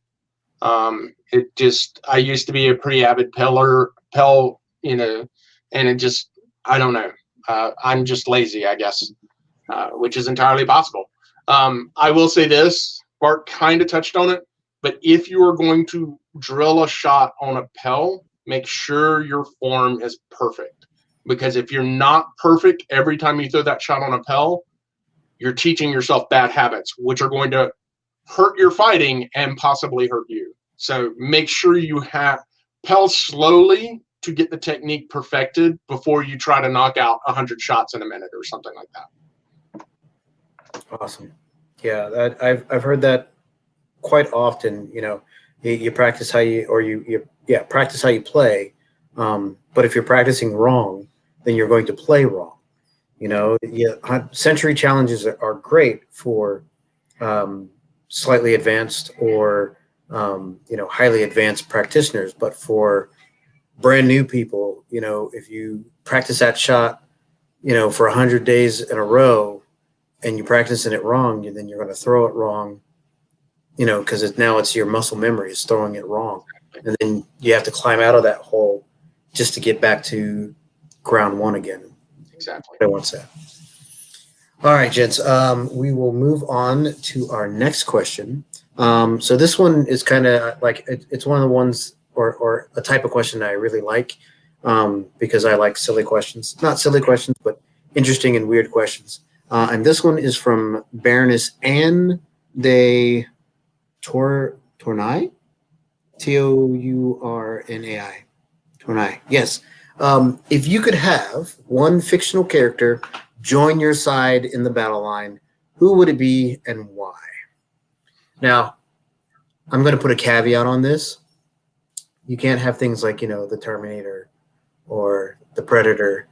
I used to be a pretty avid pell, and it just, I don't know. I'm just lazy, I guess, which is entirely possible. I will say this, Bart kind of touched on it, but if you are going to drill a shot on a pell, make sure your form is perfect. Because if you're not perfect every time you throw that shot on a pell, you're teaching yourself bad habits, which are going to hurt your fighting and possibly hurt you. So make sure you pell slowly to get the technique perfected before you try to knock out 100 shots in a minute or something like that. Awesome. Yeah, I've heard that quite often. You practice how you practice how you play. But if you're practicing wrong, then you're going to play wrong. Century challenges are great for slightly advanced or highly advanced practitioners, but for brand new people, if you practice that shot, for 100 days in a row, and you practicing it wrong, then you're going to throw it wrong, because now it's your muscle memory is throwing it wrong, and then you have to climb out of that hole just to get back to ground one again. Exactly. I want that. All right, gents. We will move on to our next question. So this one is kind of like it's one of the ones or a type of question that I really like, because I like silly questions. Not silly questions, but interesting and weird questions. And this one is from Baroness Anne de Tournai, Tournai. Tournai. Yes. If you could have one fictional character join your side in the battle line, who would it be and why? Now, I'm going to put a caveat on this. You can't have things like, the Terminator or the Predator.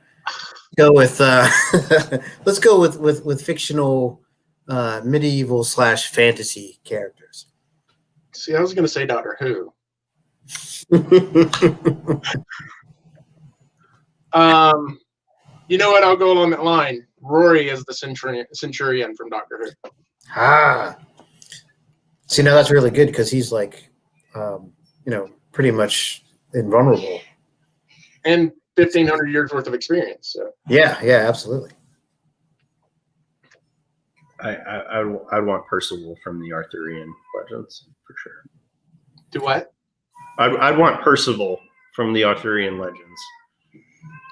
Go with let's go with fictional medieval / fantasy characters. See, I was going to say Doctor Who. You know what? I'll go along that line. Rory is the centurion from Doctor Who. See, now that's really good because he's like, pretty much invulnerable. And 1,500 years worth of experience. So. Yeah, absolutely. I'd want Percival from the Arthurian legends for sure. Do what? I'd want Percival from the Arthurian legends.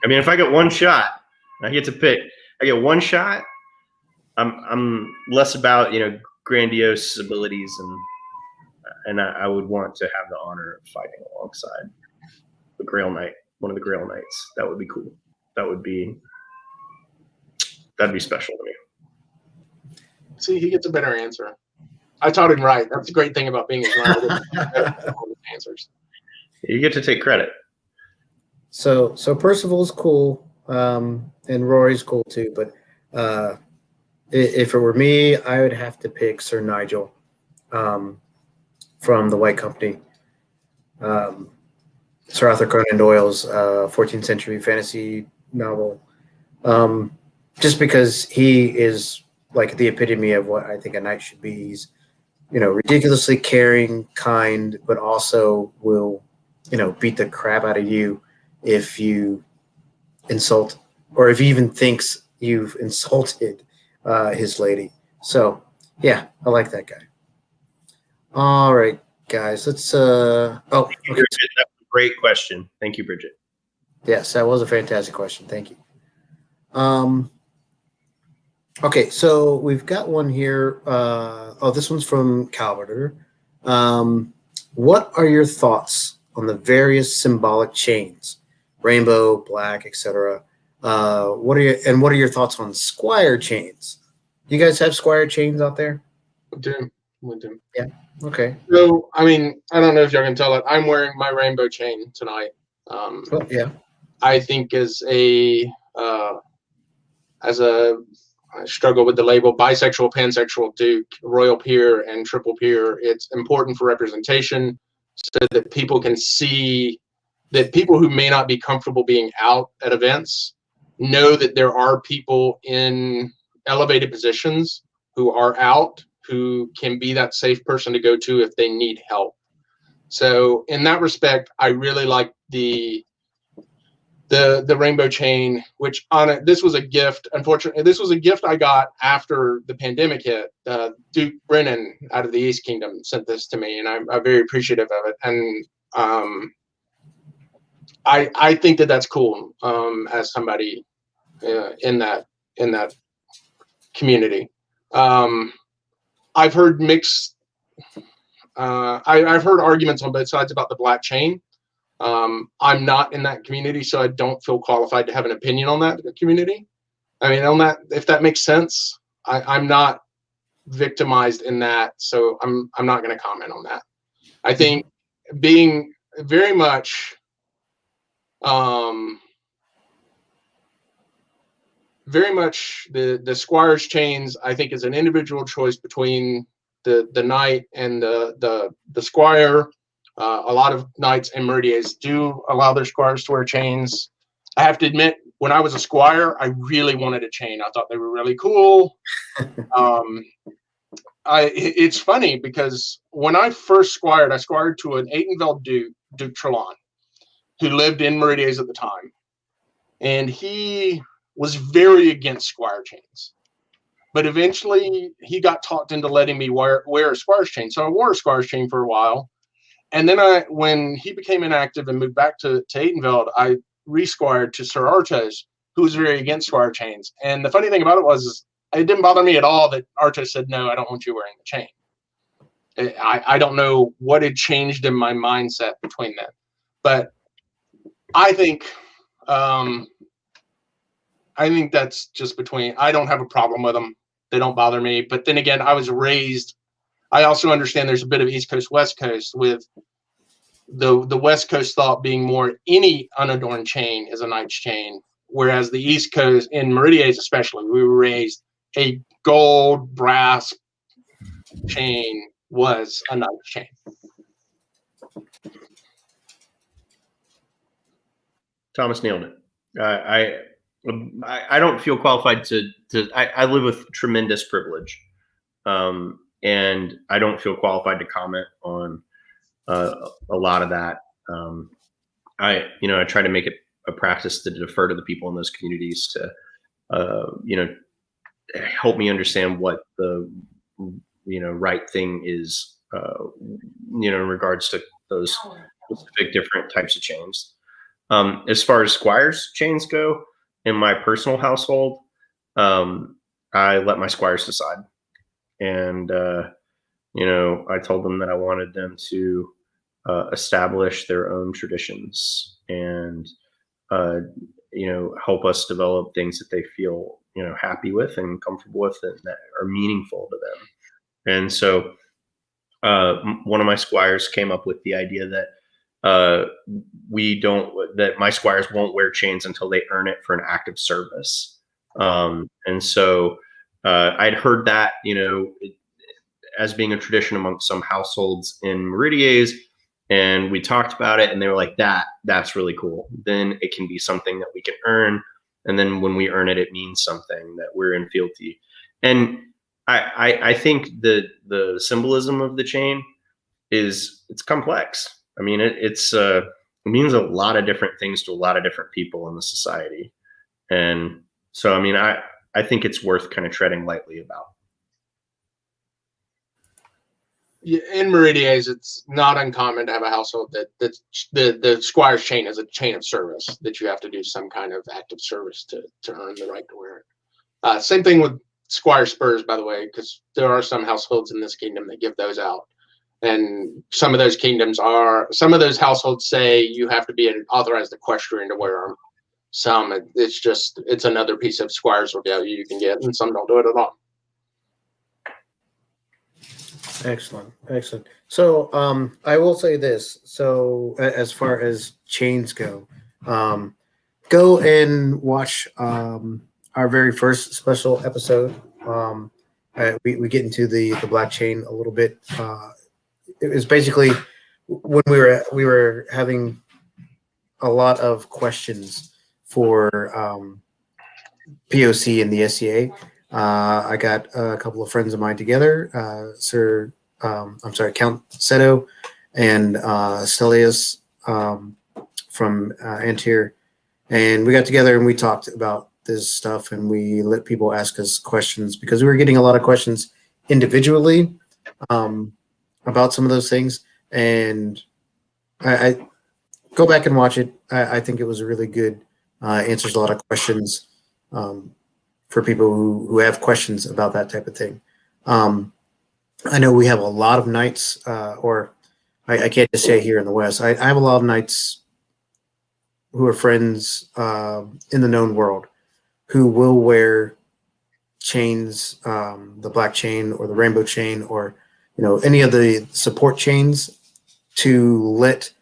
I mean, if I get one shot, I get to pick. I get one shot. I'm less about grandiose abilities, and I would want to have the honor of fighting alongside the Grail Knight, one of the Grail Knights. That would be cool. That'd be special to me. See, he gets a better answer. I taught him right. That's the great thing about being his learner. Answers. You get to take credit. So Percival's cool, and Rory's cool too. But if it were me, I would have to pick Sir Nigel from the White Company. Sir Arthur Conan Doyle's 14th century fantasy novel. Just because he is like the epitome of what I think a knight should be. He's, ridiculously caring, kind, but also will, beat the crap out of you if you insult, or if he even thinks you've insulted his lady. So, yeah, I like that guy. All right, guys, let's. Okay. Bridget, that's a great question. Thank you, Bridget. Yes, that was a fantastic question. Thank you. Okay, so we've got one here. This one's from Calverter. What are your thoughts on the various symbolic chains, rainbow, black, etc.? What are your thoughts on squire chains? Do you guys have squire chains out there? We do. Yeah. Okay. So, I mean, I don't know if y'all can tell it. I'm wearing my rainbow chain tonight. Yeah. I think I struggle with the label bisexual, pansexual, duke, royal peer, and triple peer. It's important for representation so that people can see that people who may not be comfortable being out at events know that there are people in elevated positions who are out, who can be that safe person to go to if they need help. So in that respect, I really like the rainbow chain, which this was a gift. Unfortunately, this was a gift I got after the pandemic hit. Duke Brennan out of the East Kingdom sent this to me, and I'm very appreciative of it. And I think that that's cool as somebody in that community. I've heard mixed. I've heard arguments on both sides about the black chain. I'm not in that community, so I don't feel qualified to have an opinion on that community. I mean, on that, if that makes sense, I'm not victimized in that, so I'm not going to comment on that. I think being very much, the squire's chains, I think, is an individual choice between the knight and the squire. A lot of knights and meridiers do allow their squires to wear chains. I have to admit, when I was a squire, I really wanted a chain. I thought they were really cool. It's funny because when I first squired, I squired to an Aytenveld Duke Trelawn, who lived in Meridies at the time. And he was very against squire chains. But eventually he got talked into letting me wear a squire's chain. So I wore a squire's chain for a while. And then when he became inactive and moved back to Aytenveld, I re-squired to Sir Artos, who was very against squire chains. And the funny thing about it was, it didn't bother me at all that Artos said, no, I don't want you wearing the chain. I don't know what had changed in my mindset between them. But I think that's just between, I don't have a problem with them. They don't bother me. But then again, I also understand there's a bit of East Coast, West Coast, with the West Coast thought being more any unadorned chain is a knight's chain, whereas the East Coast, in Meridies especially, we were raised a gold brass chain was a knight's chain. Thomas nailed it. I don't feel qualified to I live with tremendous privilege. And I don't feel qualified to comment on a lot of that. I try to make it a practice to defer to the people in those communities to, help me understand what the, right thing is, in regards to those specific different types of chains. As far as squires chains go, in my personal household, I let my squires decide. And, I told them that I wanted them to establish their own traditions and, help us develop things that they feel, happy with and comfortable with and that are meaningful to them. And so one of my squires came up with the idea that that my squires won't wear chains until they earn it for an active service. And so I'd heard that, as being a tradition amongst some households in Meridies, and we talked about it and they were like, that's really cool. Then it can be something that we can earn. And then when we earn it, it means something that we're in fealty. And I think the symbolism of the chain it's complex. I mean, it means a lot of different things to a lot of different people in the society. And so, I mean, I think it's worth kind of treading lightly about. Yeah, in Meridies, it's not uncommon to have a household that the squire's chain is a chain of service, that you have to do some kind of active service to earn the right to wear it. Same thing with squire spurs, by the way, because there are some households in this kingdom that give those out. And some of those households say you have to be an authorized equestrian to wear them. Some, it's another piece of squire's regalia you can get, and some don't do it at all. Excellent. So I will say this. So as far as chains go go and watch our very first special episode. We get into the black chain a little bit. It was basically when we were having a lot of questions for POC and the SCA. I got a couple of friends of mine together, Count Seto and Stelius from Antir, and we got together and we talked about this stuff, and we let people ask us questions because we were getting a lot of questions individually about some of those things. And I go back and watch it. I think it was a really good, answers a lot of questions for people who have questions about that type of thing. I know we have a lot of knights, or I can't just say here in the West. I have a lot of knights who are friends in the known world who will wear chains, the black chain or the rainbow chain, or any of the support chains to let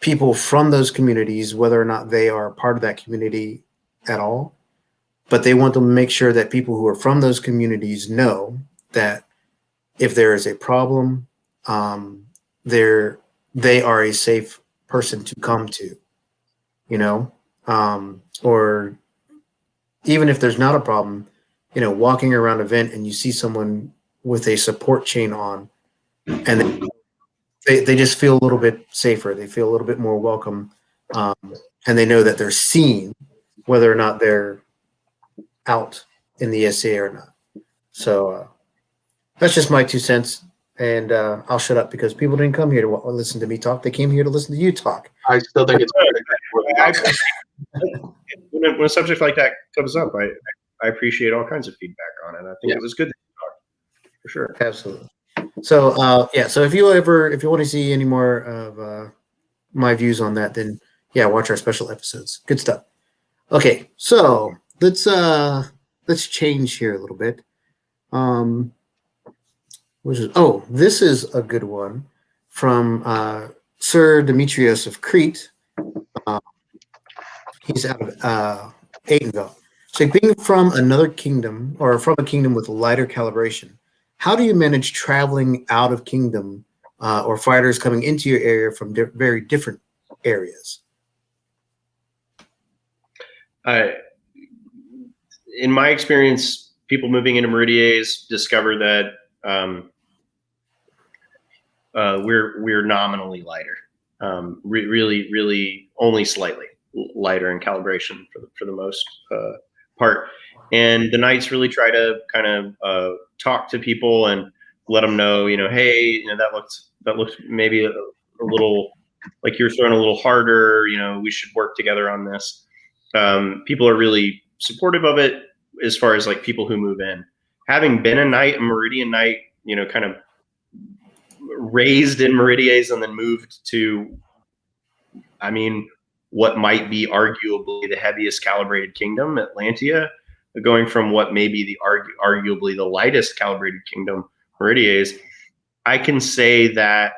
people from those communities, whether or not they are part of that community at all, but they want to make sure that people who are from those communities know that if there is a problem, they are a safe person to come to, you know, or even if there's not a problem, you know, walking around an event and you see someone with a support chain on, and they just feel a little bit safer. They feel a little bit more welcome, and they know that they're seen, whether or not they're out in the SA or not. So that's just my 2 cents. And I'll shut up because people didn't come here to listen to me talk. They came here to listen to you talk. I still think it's when a subject like that comes up, I appreciate all kinds of feedback on it. I think it was good to talk, for sure. Absolutely. So yeah, so if you want to see any more of my views on that, then yeah, watch our special episodes. Good stuff. Okay, so let's change here a little bit. This is a good one from Sir Demetrios of Crete. He's out of Aitenville. So being from another kingdom or from a kingdom with lighter calibration, how do you manage traveling out of kingdom or fighters coming into your area from very different areas? In my experience, people moving into Meridies discover that we're nominally lighter, really only slightly lighter in calibration for the most part. And the Knights really try to kind of talk to people and let them know, hey, that looked maybe a little like you're throwing a little harder. We should work together on this. People are really supportive of it as far as like people who move in. Having been a Knight, a Meridian Knight, kind of raised in Meridies and then moved to, what might be arguably the heaviest calibrated kingdom, Atlantia, going from what may be the arguably the lightest calibrated kingdom, Meridies. I can say that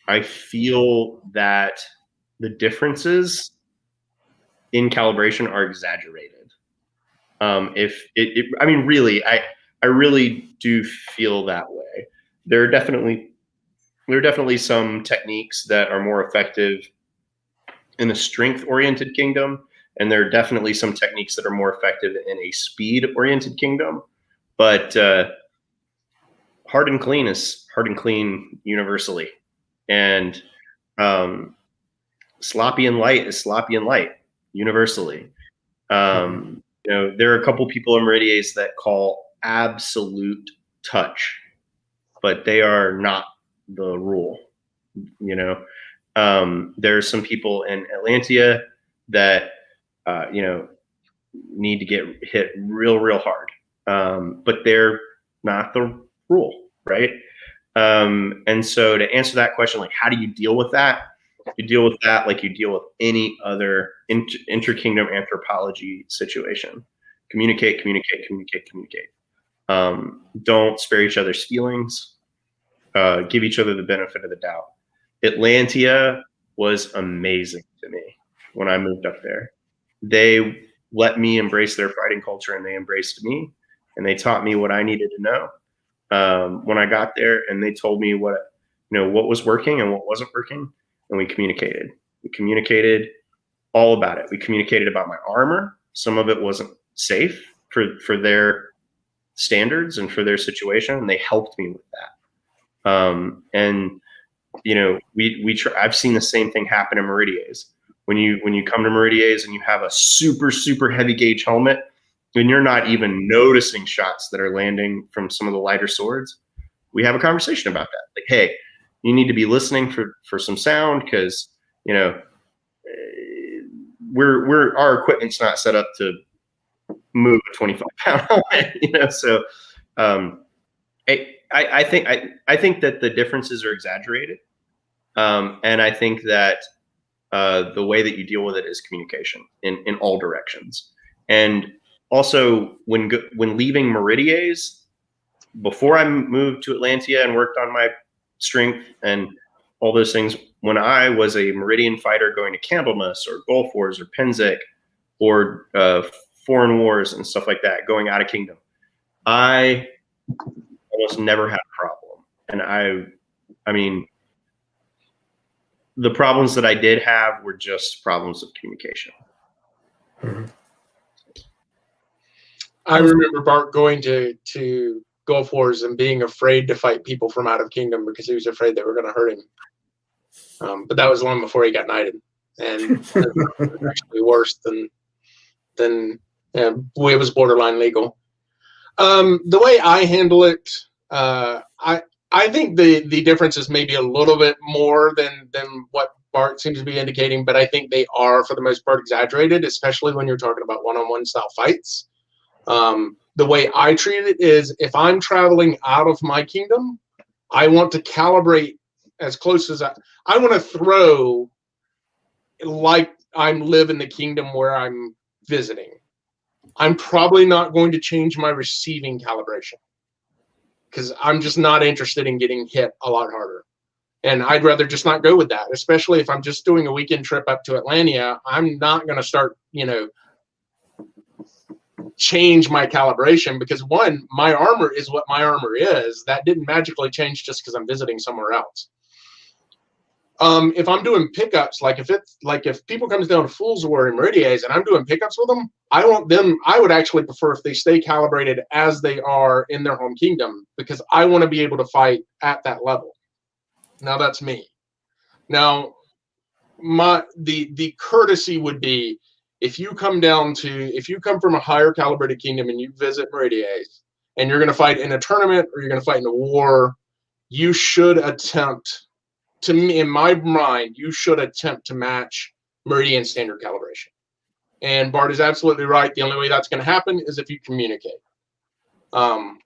I feel that the differences in calibration are exaggerated. Really, I really do feel that way. There are definitely some techniques that are more effective in a strength-oriented kingdom, and there are definitely some techniques that are more effective in a speed-oriented kingdom. But hard and clean is hard and clean universally, and sloppy and light is sloppy and light universally. There are a couple people in Meridies that call absolute touch, but they are not the rule. There are some people in Atlantia that need to get hit real hard, but they're not the rule, right? And so to answer that question, like, how do you deal with that? You deal with that like you deal with any other inter-kingdom anthropology situation. Communicate. Don't spare each other's feelings. Give each other the benefit of the doubt. Atlantia was amazing to me when I moved up there. They let me embrace their fighting culture, and they embraced me, and they taught me what I needed to know when I got there, and they told me what was working and what wasn't working, and we communicated. We communicated all about it. We communicated about my armor. Some of it wasn't safe for their standards and for their situation, and they helped me with that. I've seen the same thing happen in Meridies. When you come to Meridies and you have a super heavy gauge helmet, and you're not even noticing shots that are landing from some of the lighter swords, we have a conversation about that. Like, hey, you need to be listening for some sound, because our equipment's not set up to move a 25-pound helmet. So I think that the differences are exaggerated, and I think that the way that you deal with it is communication in all directions. And also, when leaving Meridies, before I moved to Atlantia and worked on my strength and all those things. When I was a Meridian fighter going to Candlemas or Gulf Wars or Pennsic or Foreign Wars and stuff like that, going out of Kingdom, I almost never had a problem. And I mean, the problems that I did have were just problems of communication. Mm-hmm. I remember Bart going to Gulf Wars and being afraid to fight people from out of Kingdom because he was afraid they were going to hurt him. But that was long before he got knighted, and it was actually worse than it was borderline legal. The way I handle it, I think the difference is maybe a little bit more than what Bart seems to be indicating, but I think they are for the most part exaggerated, especially when you're talking about one-on-one style fights. The way I treat it is if I'm traveling out of my kingdom, I want to calibrate as close as I want to throw like I'm living the kingdom where I'm visiting. I'm probably not going to change my receiving calibration because I'm just not interested in getting hit a lot harder. And I'd rather just not go with that, especially if I'm just doing a weekend trip up to Atlantia. I'm not going to start, change my calibration because one, my armor is what my armor is. That didn't magically change just because I'm visiting somewhere else. If I'm doing pickups, if people comes down to Fool's War and Meridies and I'm doing pickups with them, I would actually prefer if they stay calibrated as they are in their home kingdom because I want to be able to fight at that level. Now that's me. Now, the courtesy would be if you come from a higher calibrated kingdom and you visit Meridies and you're going to fight in a tournament or you're going to fight in a war, you should attempt. To me, in my mind, you should attempt to match Meridian standard calibration. And Bart is absolutely right. The only way that's going to happen is if you communicate. One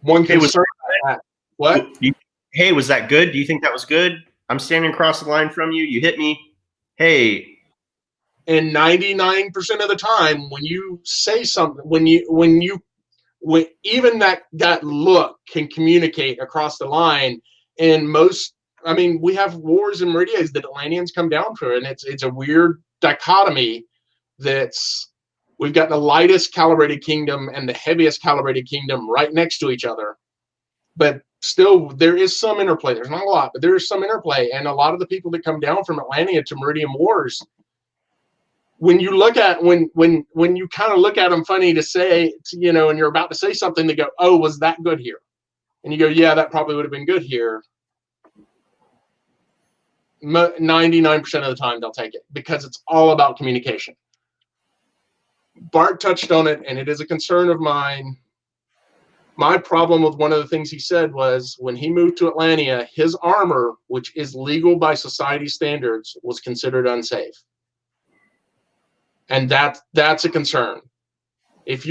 concern. What? Hey, was that good? Do you think that was good? I'm standing across the line from you. You hit me. Hey. And 99% of the time, when you say something, when even that look can communicate across the line, and we have wars in Meridias that Atlanteans come down through, and it's a weird dichotomy that's we've got the lightest calibrated kingdom and the heaviest calibrated kingdom right next to each other. But still, there is some interplay. There's not a lot, but there is some interplay. And a lot of the people that come down from Atlantia to Meridian Wars, when you look at when you kind of look at them funny to say, and you're about to say something, they go, "Oh, was that good here?" And you go, "Yeah, that probably would have been good here." 99% of the time they'll take it because it's all about communication. Bart touched on it, and it is a concern of mine. My problem with one of the things he said was when he moved to Atlantia, his armor, which is legal by society standards, was considered unsafe. And that's a concern. If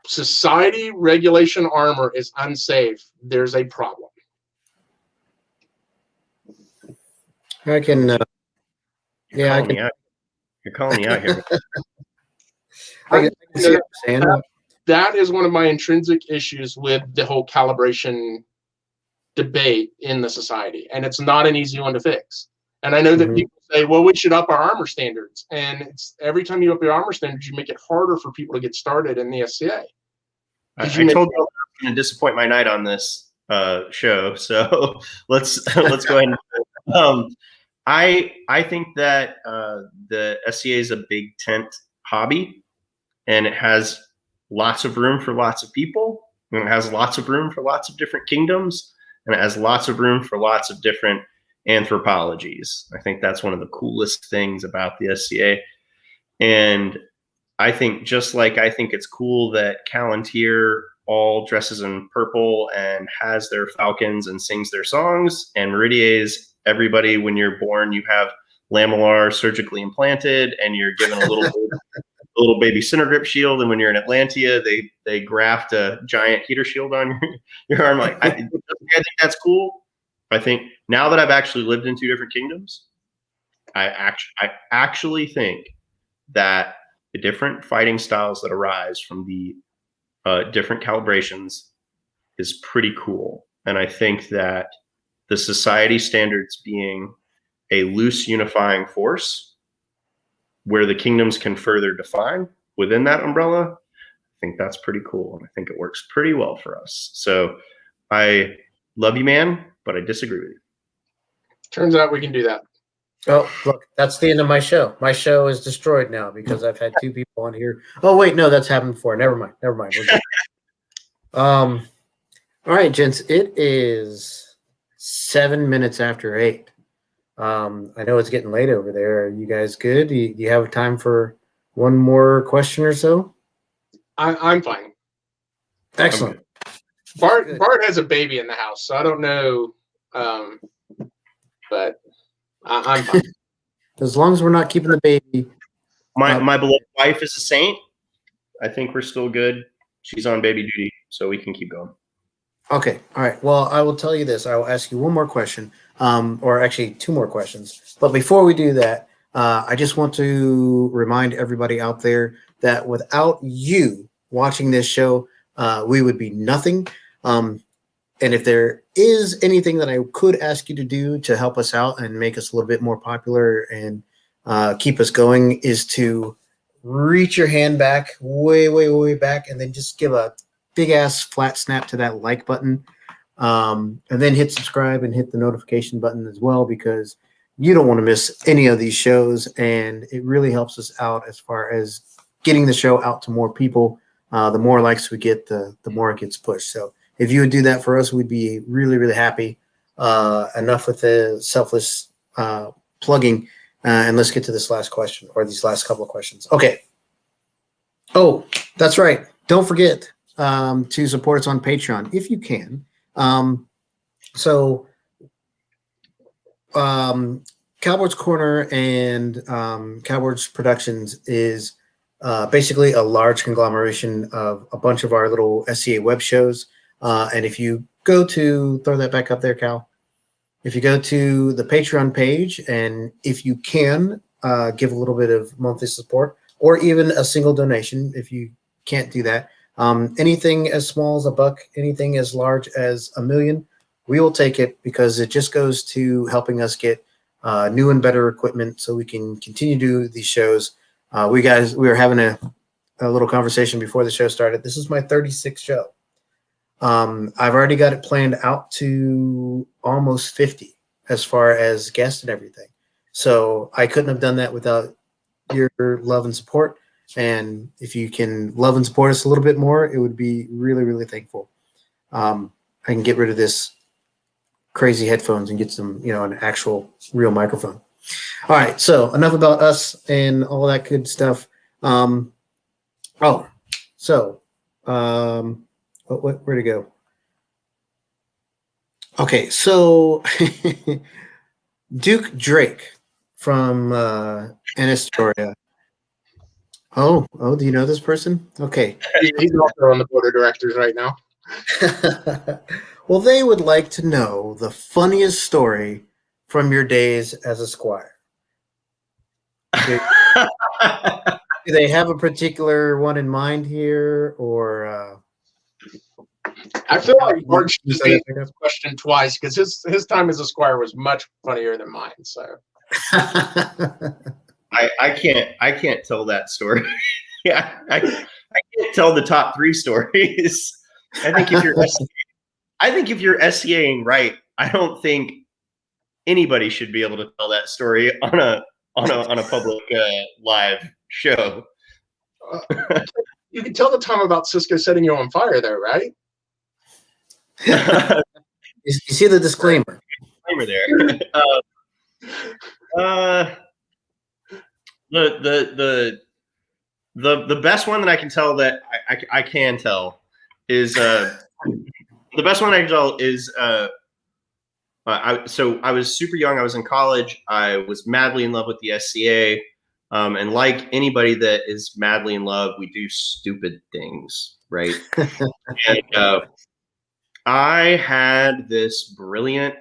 society regulation armor is unsafe, there's a problem. I can. You're calling me out here. I can see what you're saying. That is one of my intrinsic issues with the whole calibration debate in the society, and it's not an easy one to fix. And I know that people say, "Well, we should up our armor standards," and it's every time you up your armor standards, you make it harder for people to get started in the SCA. I told you I was going to disappoint my knight on this show, so let's go ahead. I think that the SCA is a big tent hobby, and it has lots of room for lots of people, and it has lots of room for lots of different kingdoms, and it has lots of room for lots of different anthropologies. I think that's one of the coolest things about the SCA. And I think just like I think it's cool that Callantyr all dresses in purple and has their falcons and sings their songs, and Meridies, everybody, when you're born, you have lamellar surgically implanted, and you're given a little baby center grip shield, and when you're in Atlantia, they graft a giant heater shield on your arm. Like I think that's cool. I think now that I've actually lived in two different kingdoms, I actually think that the different fighting styles that arise from the different calibrations is pretty cool. And I think that the society standards being a loose unifying force where the kingdoms can further define within that umbrella. I think that's pretty cool. And I think it works pretty well for us. So I love you, man, but I disagree with you. Turns out we can do that. Oh, look, that's the end of my show. My show is destroyed now because I've had two people on here. Oh, wait, no, that's happened before. Never mind. We're good. All right, gents, it is 7 minutes after 8. I know it's getting late over there. Are you guys good? Do you have time for one more question or so? I'm fine. Excellent. Bart has a baby in the house, so I don't know, but I'm fine. As long as we're not keeping the baby. My beloved wife is a saint. I think we're still good. She's on baby duty, so we can keep going. Okay. All right. Well, I will tell you this. I will ask you one more question, or actually 2 more questions. But before we do that, I just want to remind everybody out there that without you watching this show, we would be nothing. And if there is anything that I could ask you to do to help us out and make us a little bit more popular and keep us going, is to reach your hand back, way, way, way back, and then just give a big ass flat snap to that like button, and then hit subscribe and hit the notification button as well, because you don't want to miss any of these shows, and it really helps us out as far as getting the show out to more people. The more likes we get, the more it gets pushed. So if you would do that for us, we'd be really, really happy. Enough with the selfless plugging, and let's get to this last question, or these last couple of questions. Okay. Oh, that's right. Don't forget to support us on Patreon if you can. Cowboard's Corner and Cowboard's Productions is basically a large conglomeration of a bunch of our little SCA web shows. And if you go to, throw that back up there, Cal. If you go to the Patreon page, and if you can give a little bit of monthly support, or even a single donation, if you can't do that, anything as small as $1, anything as large as $1 million, we will take it, because it just goes to helping us get new and better equipment so we can continue to do these shows. We were having a little conversation before the show started. This is my 36th show. I've already got it planned out to almost 50 as far as guests and everything. So I couldn't have done that without your love and support. And if you can love and support us a little bit more, it would be really, really thankful. I can get rid of this crazy headphones and get some, an actual real microphone. All right. So enough about us and all that good stuff. Where'd it go? Okay. So Duke Drake from Anastoria. Oh, do you know this person? Okay. He's also on the board of directors right now. Well, they would like to know the funniest story from your days as a squire. Do they have a particular one in mind here, or? I feel like Bart should just answer this question twice, because his time as a squire was much funnier than mine. So I can't tell that story. Yeah, I can't tell the top 3 stories. I think if you're SCAing right, I don't think anybody should be able to tell that story on a public live show. You can tell the time about Cisco setting you on fire, though, right? You see the disclaimer. Disclaimer there. The best one that I can tell that I can tell is the best one I can tell is so I was super young. I was in college. I was madly in love with the SCA. And like anybody that is madly in love, we do stupid things, right? And I had this brilliant,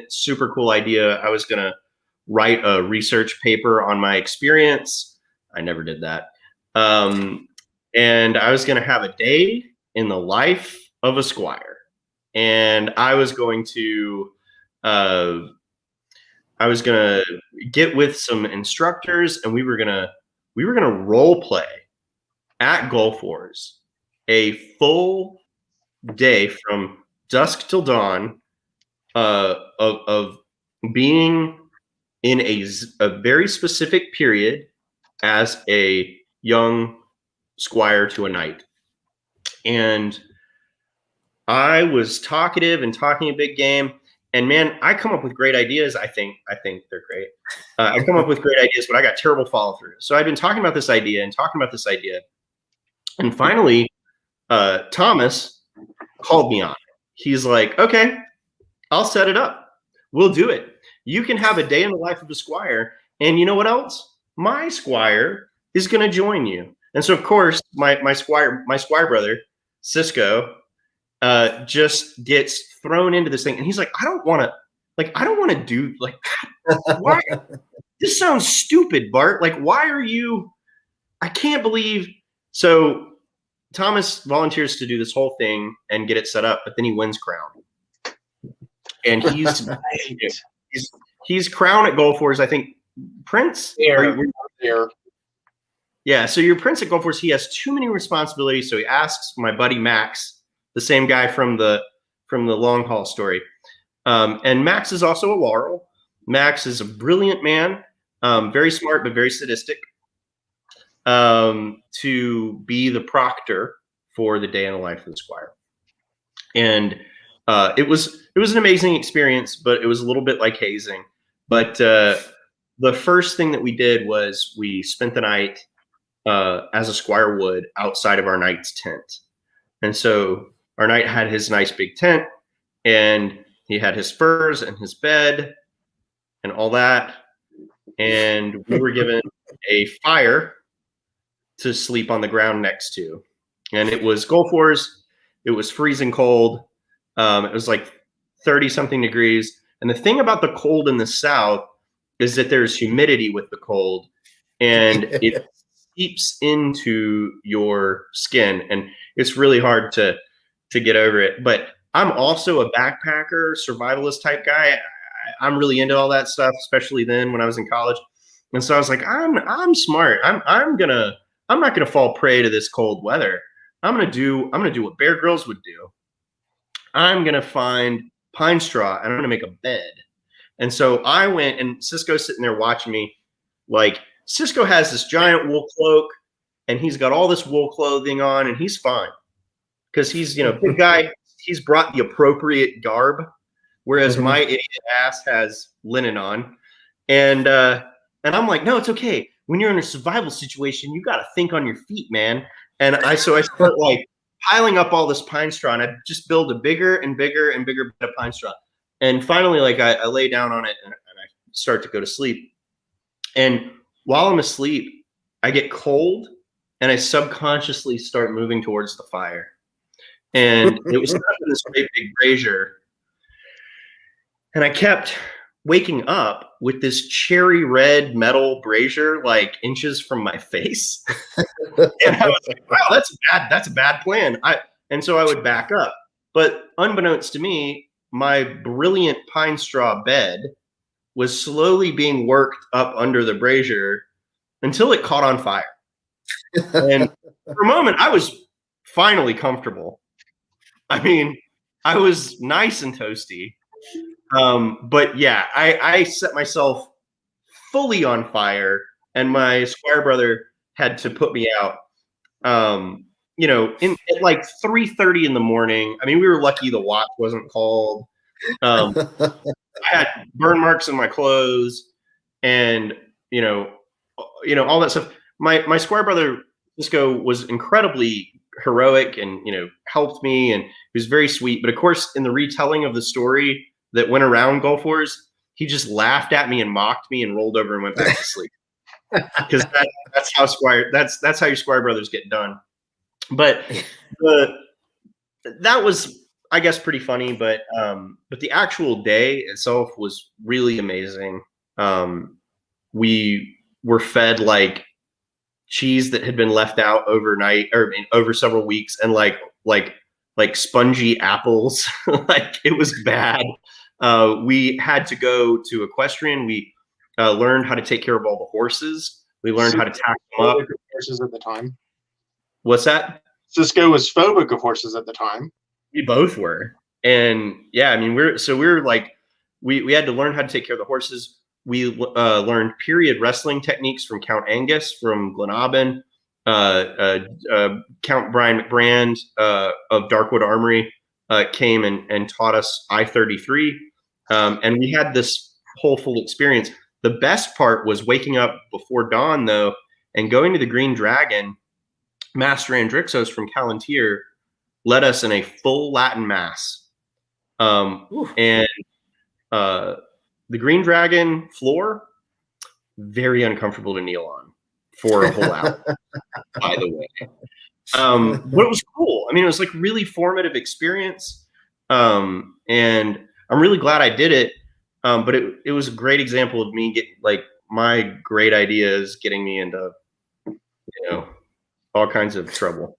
super cool idea. I was going to write a research paper on my experience. I never did that. And I was going to have a day in the life of a squire. And I was going to I was gonna get with some instructors, and we were gonna role play at Gulf Wars a full day from dusk till dawn of being in a very specific period as a young squire to a knight. And I was talkative and talking a big game. And man, I come up with great ideas. I think they're great. I come up with great ideas, but I got terrible follow through. So I've been talking about this idea, and finally, Thomas called me on. He's like, "Okay, I'll set it up. We'll do it. You can have a day in the life of a squire, and you know what else? My squire is going to join you." And so, of course, my squire brother Cisco just gets thrown into this thing, and he's like, I don't want to do like, why? This sounds stupid, Bart. Like, why are you? I can't believe. So Thomas volunteers to do this whole thing and get it set up, but then he wins crown, and he's crown at Gulf Wars. I think Prince. Yeah, so your Prince at Gulf Wars, he has too many responsibilities, so he asks my buddy Max, the same guy from the long haul story. And Max is also a Laurel. Max is a brilliant man, very smart but very sadistic, to be the proctor for the day in the life of the squire. And it was an amazing experience, but it was a little bit like hazing. But the first thing that we did was we spent the night as a squire would outside of our knight's tent. And so our knight had his nice big tent, and he had his furs and his bed and all that. And we were given a fire to sleep on the ground next to. And it was Gulf Wars. It was freezing cold. It was like 30 something degrees. And the thing about the cold in the South is that there's humidity with the cold, and it seeps into your skin, and it's really hard to get over it. But I'm also a backpacker, survivalist type guy. I'm really into all that stuff, especially then when I was in college. And so I was like, I'm smart. I'm not gonna fall prey to this cold weather. I'm gonna do what Bear Grylls would do. I'm gonna find pine straw and I'm gonna make a bed. And so I went, and Cisco's sitting there watching me. Like, Cisco has this giant wool cloak, and he's got all this wool clothing on, and he's fine because he's, big guy. He's brought the appropriate garb, whereas my idiot ass has linen on. And I'm like, no, it's okay. When you're in a survival situation, you got to think on your feet, man. And I start like piling up all this pine straw, and I just build a bigger and bigger and bigger bed of pine straw. And finally, like I lay down on it and I start to go to sleep. And while I'm asleep, I get cold, and I subconsciously start moving towards the fire. And it was in this great big brazier. And I kept waking up with this cherry red metal brazier like inches from my face. And I was like, wow, that's a bad plan. And so I would back up. But unbeknownst to me, my brilliant pine straw bed was slowly being worked up under the brazier until it caught on fire. And for a moment, I was finally comfortable. I mean, I was nice and toasty. But yeah, I set myself fully on fire, and my squire brother had to put me out. At like 3:30 in the morning. I mean, we were lucky the watch wasn't called. I had burn marks in my clothes, and all that stuff. My squire brother Cisco was incredibly heroic, and helped me, and he was very sweet. But of course, in the retelling of the story that went around Gulf Wars, he just laughed at me and mocked me and rolled over and went back to sleep. Because that's how your squire brothers get done. But that was, I guess, pretty funny. But the actual day itself was really amazing. We were fed like cheese that had been left out overnight, or over several weeks, and like spongy apples. Like, it was bad. we had to go to equestrian. We learned how to take care of all the horses. We learned how to tack them up. Horses at the time. What's that? Cisco was phobic of horses at the time. We both were. And yeah, I mean, we were like, we had to learn how to take care of the horses. We learned period wrestling techniques from Count Angus from Glenaben, Count Brian McBrand of Darkwood Armory came and taught us I-33. And we had this whole full experience. The best part was waking up before dawn, though, and going to the Green Dragon. Master Andrixos from Callantir led us in a full Latin mass. And the Green Dragon floor, very uncomfortable to kneel on for a whole hour, by the way. But it was cool. I mean, it was like really formative experience. And I'm really glad I did it. But it was a great example of me getting like my great ideas getting me into, all kinds of trouble.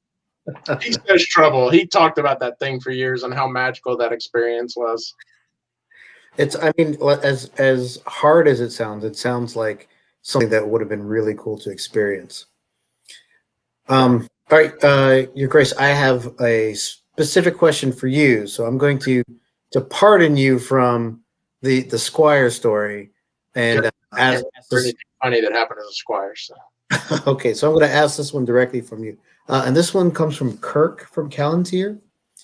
He says trouble. He talked about that thing for years and how magical that experience was. I mean, as hard as it sounds like something that would have been really cool to experience. All right, Your Grace, I have a specific question for you. So I'm going to pardon you from the Squire story and ask pretty funny that happened as a Squire. So. Okay, so I'm going to ask this one directly from you, and this one comes from Kirk from Callantir.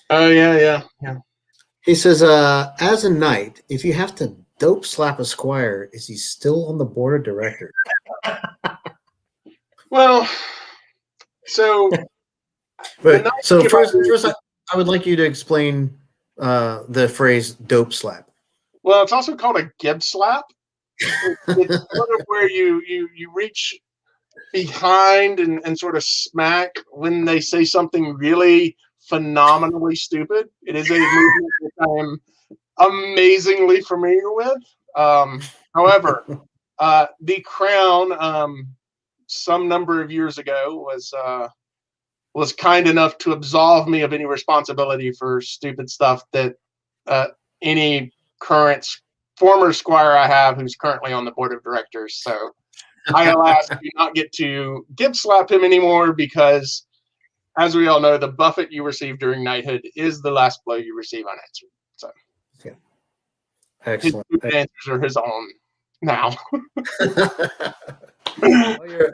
Oh yeah. He says, as a knight, if you have to dope slap a squire, is he still on the board of directors? Well, so first, I would like you to explain the phrase "dope slap." Well, it's also called a gib slap. It's sort of where you reach behind and sort of smack when they say something really phenomenally stupid. It is a movement that I'm amazingly familiar with. However, the Crown, some number of years ago, was kind enough to absolve me of any responsibility for stupid stuff that any former squire I have who's currently on the board of directors. So I, alas, do not get to gib slap him anymore because, as we all know, the buffet you receive during knighthood is the last blow you receive unanswered. So, okay. Excellent. His answers are his own now.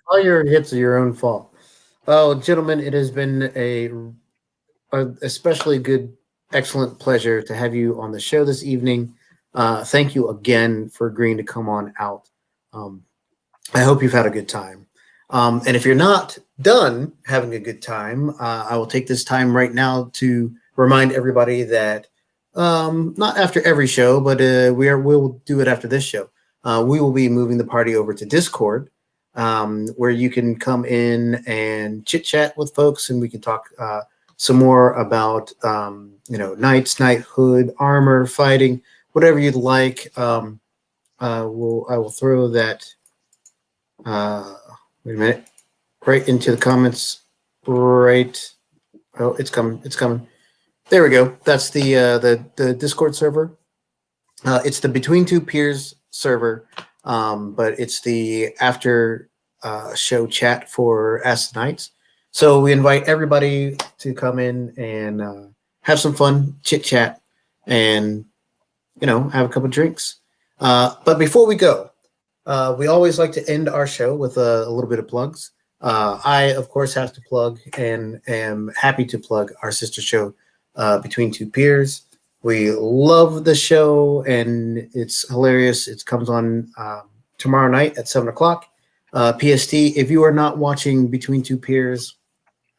all your hits are your own fault. Oh, gentlemen, it has been a especially good, excellent pleasure to have you on the show this evening. Thank you again for agreeing to come on out. I hope you've had a good time. And if you're not done having a good time, I will take this time right now to remind everybody that not after every show, but we'll do it after this show. We will be moving the party over to Discord, where you can come in and chit chat with folks, and we can talk some more about knights, knighthood, armor, fighting, whatever you'd like. I will throw that. Wait a minute. Right into the comments. Right. Oh, it's coming. It's coming. There we go. That's the Discord server. It's the Between Two Peers server, but it's the after show chat for Ask the Knights. So we invite everybody to come in and have some fun, chit chat, and have a couple drinks. But before we go, we always like to end our show with a little bit of plugs. I, of course, have to plug and am happy to plug our sister show, Between Two Peers. We love the show, and it's hilarious. It comes on tomorrow night at 7 o'clock PST. If you are not watching Between Two Peers,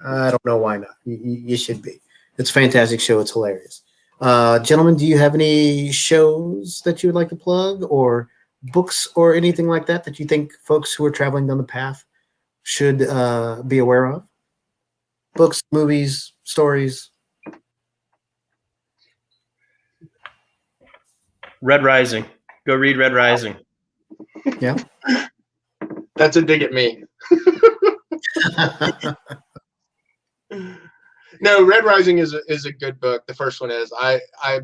I don't know why not. You should be. It's a fantastic show. It's hilarious. Gentlemen, do you have any shows that you would like to plug, or books or anything like that you think folks who are traveling down the path should be aware of? Books, movies, stories. Red Rising. Go read Red Rising. Yeah. That's a dig at me. No, Red Rising is a good book. The first one is.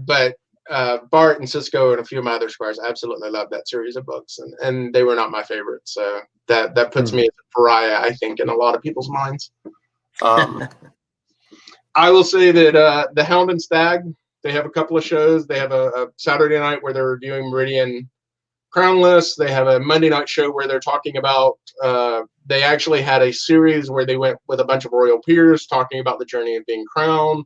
But Bart and Cisco and a few of my other squires absolutely loved that series of books, and they were not my favorite. So that puts me as a pariah, I think, in a lot of people's minds. I will say that the Hound and Stag, they have a couple of shows. They have a Saturday night where they're reviewing Meridian Crown List. They have a Monday night show where they're talking about, they actually had a series where they went with a bunch of royal peers talking about the journey of being crowned.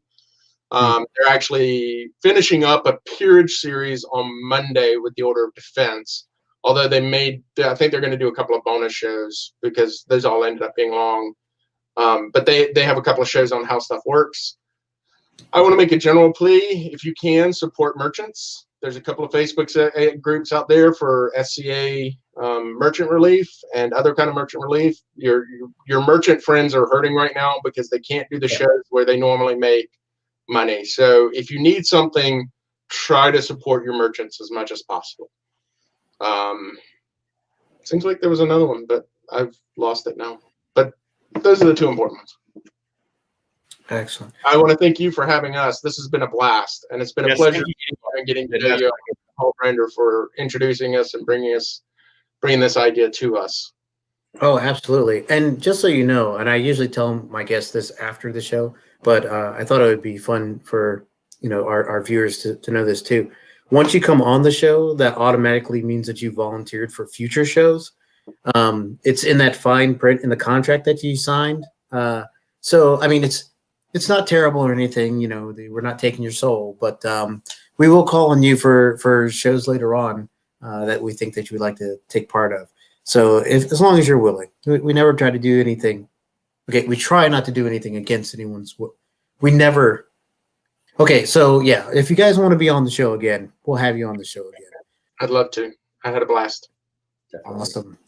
They're actually finishing up a peerage series on Monday with the Order of Defense. Although I think they're going to do a couple of bonus shows because those all ended up being long. But they have a couple of shows on how stuff works. I want to make a general plea. If you can, support merchants. There's a couple of Facebook groups out there for SCA merchant relief and other kind of merchant relief. Your merchant friends are hurting right now because they can't do the shows where they normally make money. So if you need something, try to support your merchants as much as possible. Seems like there was another one, but I've lost it now. But those are the two important ones. Excellent. I want to thank you for having us. This has been a blast, and it's been a pleasure getting to know you, Paul Brander, for introducing us and bringing this idea to us. Oh, absolutely. And just so you know, and I usually tell my guests this after the show, but I thought it would be fun for our viewers to know this too. Once you come on the show, that automatically means that you volunteered for future shows. It's in that fine print in the contract that you signed. So I mean, it's not terrible or anything. We're not taking your soul, but we will call on you for shows later on that we think that you would like to take part of. So as long as you're willing, we never try to do anything. Okay, we try not to do anything against anyone's. We never. Okay, so yeah, if you guys want to be on the show again, we'll have you on the show again. I'd love to. I had a blast. Awesome.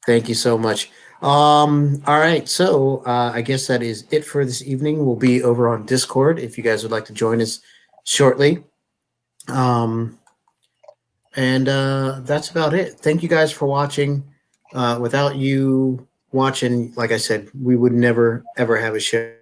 Thank you so much. All right, so I guess that is it for this evening. We'll be over on Discord if you guys would like to join us shortly. And that's about it. Thank you guys for watching. Without you watching, like I said, we would never, ever have a show.